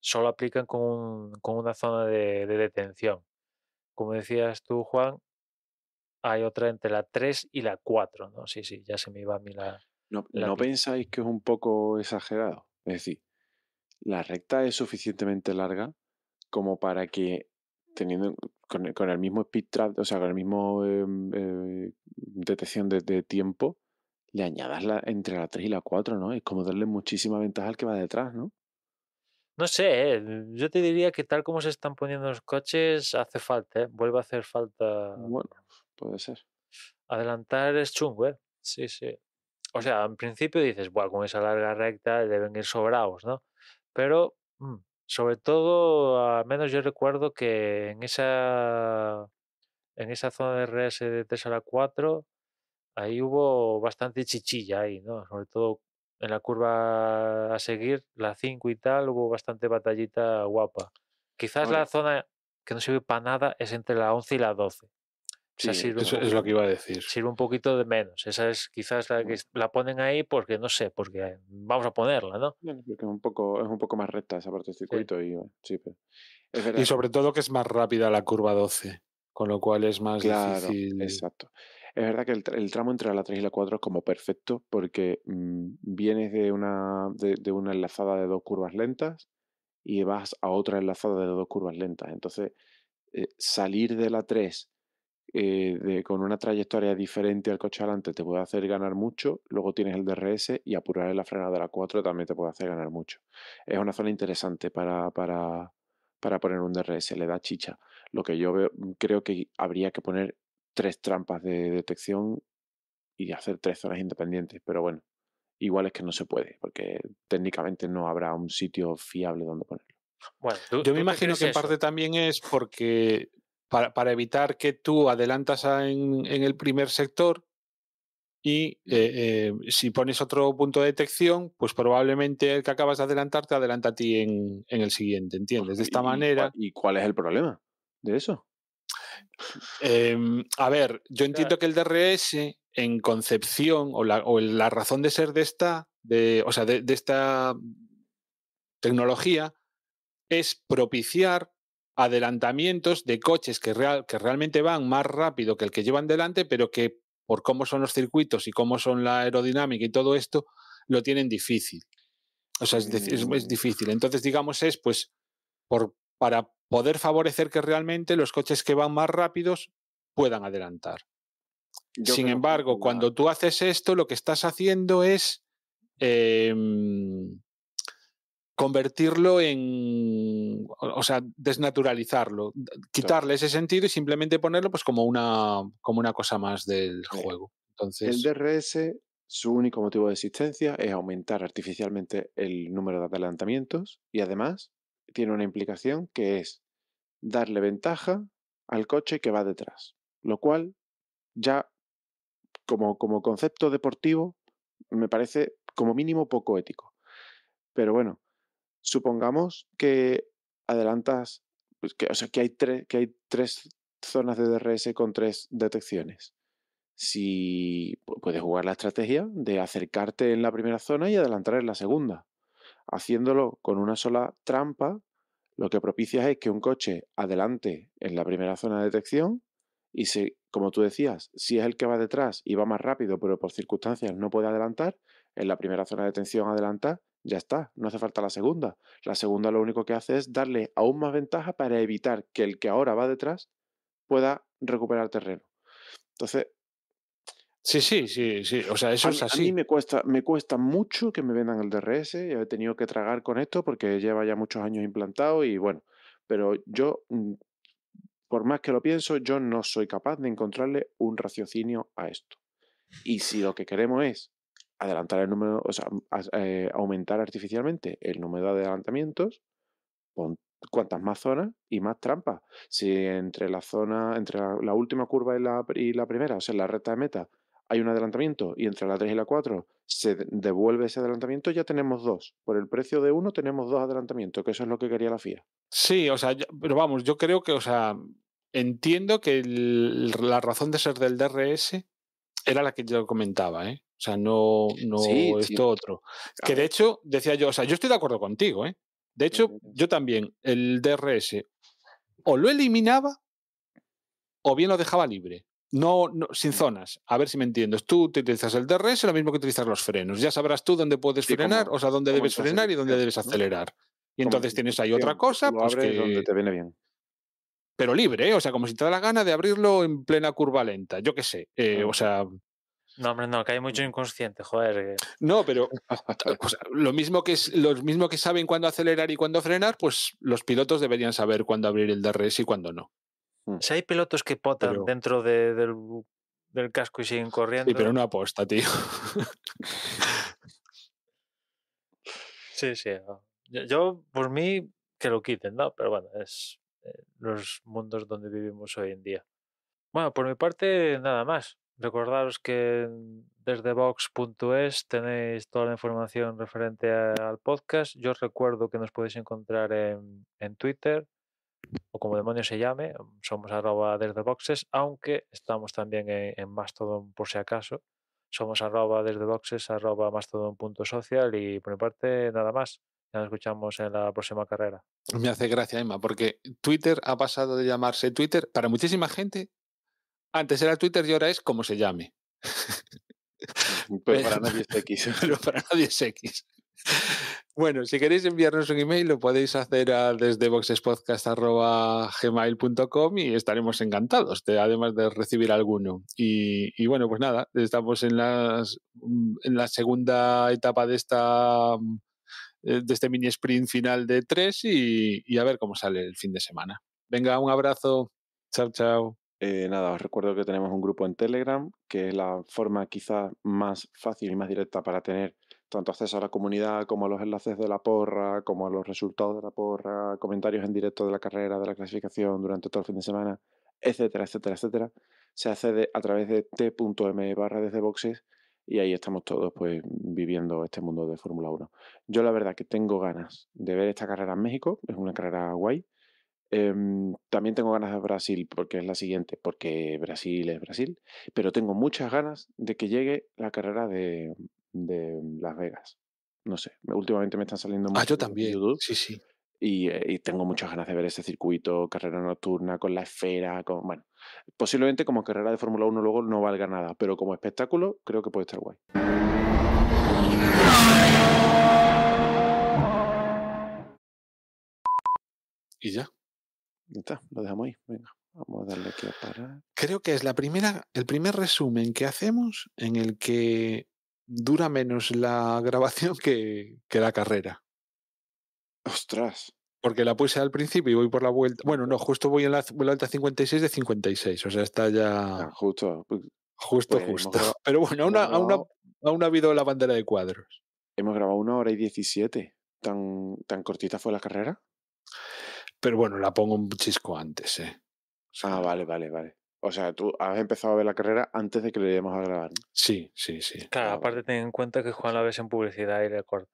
solo aplican con una zona de detención. Como decías tú, Juan, hay otra entre la 3 y la 4, ¿no? Sí, ya se me iba a mí la ¿No pinza. pensáis que es un poco exagerado? Es decir, la recta es suficientemente larga como para que teniendo con el mismo speed trap, o sea, con el mismo detección de tiempo, le añadas entre la 3 y la 4, ¿no? Es como darle muchísima ventaja al que va detrás, ¿no? No sé, yo te diría que tal como se están poniendo los coches, hace falta, ¿eh? Vuelve a hacer falta. Bueno, puede ser. Adelantar es chungo, ¿eh? Sí, sí. O sea, en principio dices, bueno, con esa larga recta deben ir sobrados, ¿no? Pero, sobre todo, al menos yo recuerdo que en esa zona de RS de 3 a la 4, ahí hubo bastante chichilla ahí, ¿no? Sobre todo en la curva a seguir, la 5 y tal, hubo bastante batallita guapa. Quizás Ahora, la zona que no sirve para nada es entre la 11 y la 12. Esa sí, sirve un Eso es lo que iba a decir. sirve un poquito de menos. Esa es quizás la que Bueno. la ponen ahí porque no sé, porque vamos a ponerla, ¿no? bueno, porque es un poco más recta esa parte del circuito y bueno, sí, pero es verdad. Y sobre todo que es más rápida la curva 12, con lo cual es más Claro, difícil. exacto. Es verdad que el tramo entre la 3 y la 4 es como perfecto porque vienes de una enlazada de 2 curvas lentas y vas a otra enlazada de 2 curvas lentas. Entonces, salir de la 3 con una trayectoria diferente al coche adelante te puede hacer ganar mucho. Luego tienes el DRS y apurar en la frenada de la 4 también te puede hacer ganar mucho. Es una zona interesante para poner un DRS, le da chicha. Lo que yo creo que habría que poner 3 trampas de detección y hacer 3 zonas independientes, pero bueno, igual es que no se puede, porque técnicamente no habrá un sitio fiable donde ponerlo. Bueno, Yo me ¿tú qué imagino crees que en eso? parte también es porque para evitar que tú adelantas en el primer sector y si pones otro punto de detección, pues probablemente el que acabas de adelantar te adelanta a ti en el siguiente, ¿entiendes? De esta manera, ¿Y cuál es el problema de eso? a ver, yo Claro. entiendo que el DRS en concepción o la razón de ser de esta tecnología es propiciar adelantamientos de coches que realmente van más rápido que el que llevan delante, pero que por cómo son los circuitos y cómo son la aerodinámica y todo esto, lo tienen difícil. O sea, es difícil. Entonces, digamos, es pues para poder favorecer que realmente los coches que van más rápidos puedan adelantar. Yo Sin creo que embargo, cuando tú haces esto, lo que estás haciendo es convertirlo o sea, desnaturalizarlo, quitarle ese sentido y simplemente ponerlo pues como una cosa más del juego. el Entonces, DRS, su único motivo de existencia es aumentar artificialmente el número de adelantamientos y además tiene una implicación que es darle ventaja al coche que va detrás, lo cual ya como concepto deportivo me parece como mínimo poco ético. Pero bueno, supongamos que adelantas, pues o sea, que hay tres zonas de DRS con 3 detecciones. Si puedes jugar la estrategia de acercarte en la primera zona y adelantar en la segunda. Haciéndolo con una sola trampa, lo que propicias es que un coche adelante en la primera zona de detección y si, como tú decías, si es el que va detrás y va más rápido, pero por circunstancias no puede adelantar, en la primera zona de detención adelanta, ya está, no hace falta la segunda. La segunda lo único que hace es darle aún más ventaja para evitar que el que ahora va detrás pueda recuperar terreno. Entonces, sí. O sea, eso es a mí así. me cuesta mucho que me vendan el DRS, ya he tenido que tragar con esto porque lleva ya muchos años implantado y bueno, pero yo, por más que lo pienso, yo no soy capaz de encontrarle un raciocinio a esto. Y si lo que queremos es adelantar el número, o sea, aumentar artificialmente el número de adelantamientos, pon cuantas más zonas y más trampas. Si entre la última curva y la primera, o sea, en la recta de meta, hay un adelantamiento y entre la 3 y la 4 se devuelve ese adelantamiento, ya tenemos 2. Por el precio de uno tenemos 2 adelantamientos, que eso es lo que quería la FIA. Sí, o sea, pero vamos, yo creo que, o sea, entiendo que la razón de ser del DRS era la que yo comentaba, ¿eh? O sea, no Sí, sí. esto otro. A Que de ver. hecho, decía yo, o sea, yo estoy de acuerdo contigo, ¿eh? De hecho, yo también, el DRS o lo eliminaba o bien lo dejaba libre. No, sin zonas. A ver si me entiendes. Tú utilizas el DRS lo mismo que utilizas los frenos. Ya sabrás tú dónde puedes Sí, frenar, o sea, dónde como en debes frenar y dónde clasificación, debes ¿no? acelerar. Y Como en entonces tienes ahí otra clasificación, que tú cosa, lo pues abres donde que... te viene bien. Pero libre, ¿eh? O sea, como si te da la gana de abrirlo en plena curva lenta. Yo qué sé. O sea, No, hombre, no, que hay mucho inconsciente, joder. No, pero pues, lo mismo que saben cuándo acelerar y cuándo frenar, pues los pilotos deberían saber cuándo abrir el DRS y cuándo no. Si hay pilotos que potan Pero- dentro del casco y siguen corriendo. Sí, pero no aposta, tío. Sí, sí. No. Yo, por mí, que lo quiten, ¿no? Pero bueno, es los mundos donde vivimos hoy en día. Bueno, por mi parte, nada más. Recordaros que desde Vox.es tenéis toda la información referente al podcast. Yo os recuerdo que nos podéis encontrar en Twitter, o como demonios se llame, somos @desde boxes, aunque estamos también en Mastodon por si acaso. Somos @desde boxes, @mastodon.social, y por mi parte nada más. Ya nos escuchamos en la próxima carrera. Me hace gracia, Emma, porque Twitter ha pasado de llamarse Twitter para muchísima gente. Antes era Twitter y ahora es como se llame. Pero para nadie es X. Pero para nadie es X. Bueno, si queréis enviarnos un email lo podéis hacer a desdeboxespodcast@gmail.com y estaremos encantados, además de recibir alguno. Y bueno, pues nada, estamos en la segunda etapa de este mini sprint final de 3 y a ver cómo sale el fin de semana. Venga, un abrazo. Chao, chao. Nada, os recuerdo que tenemos un grupo en Telegram, que es la forma quizás más fácil y más directa para tener tanto acceso a la comunidad como a los enlaces de la porra, como a los resultados de la porra, comentarios en directo de la carrera, de la clasificación durante todo el fin de semana, etcétera, etcétera, etcétera. Se accede a través de t.m/desdeboxes y ahí estamos todos pues viviendo este mundo de Fórmula 1. Yo la verdad que tengo ganas de ver esta carrera en México, es una carrera guay. También tengo ganas de Brasil porque es la siguiente, porque Brasil es Brasil, pero tengo muchas ganas de que llegue la carrera de Las Vegas. No sé, últimamente me están saliendo muchos Yo vídeos en también. YouTube Sí, sí. y tengo muchas ganas de ver ese circuito, carrera nocturna, con la esfera, bueno, posiblemente como carrera de Fórmula 1 luego no valga nada, pero como espectáculo creo que puede estar guay. Y ya. Ya está, lo dejamos ahí. Venga, vamos a darle aquí a parar. Creo que es el primer resumen que hacemos en el que dura menos la grabación que la carrera. ¡Ostras! Porque la puse al principio y voy por la vuelta. Bueno, no, justo voy en la vuelta 56 de 56. O sea, está ya Justo. justo. pues Pero bueno, aún ha habido la bandera de cuadros. Hemos grabado 1 hora y 17. ¿Tan cortita fue la carrera? Pero bueno, la pongo un chisco antes, ¿eh? O sea, Vale. O sea, tú has empezado a ver la carrera antes de que le demos a grabar, ¿no? Sí. Claro, aparte ten en cuenta que Juan la ves en publicidad y le corta.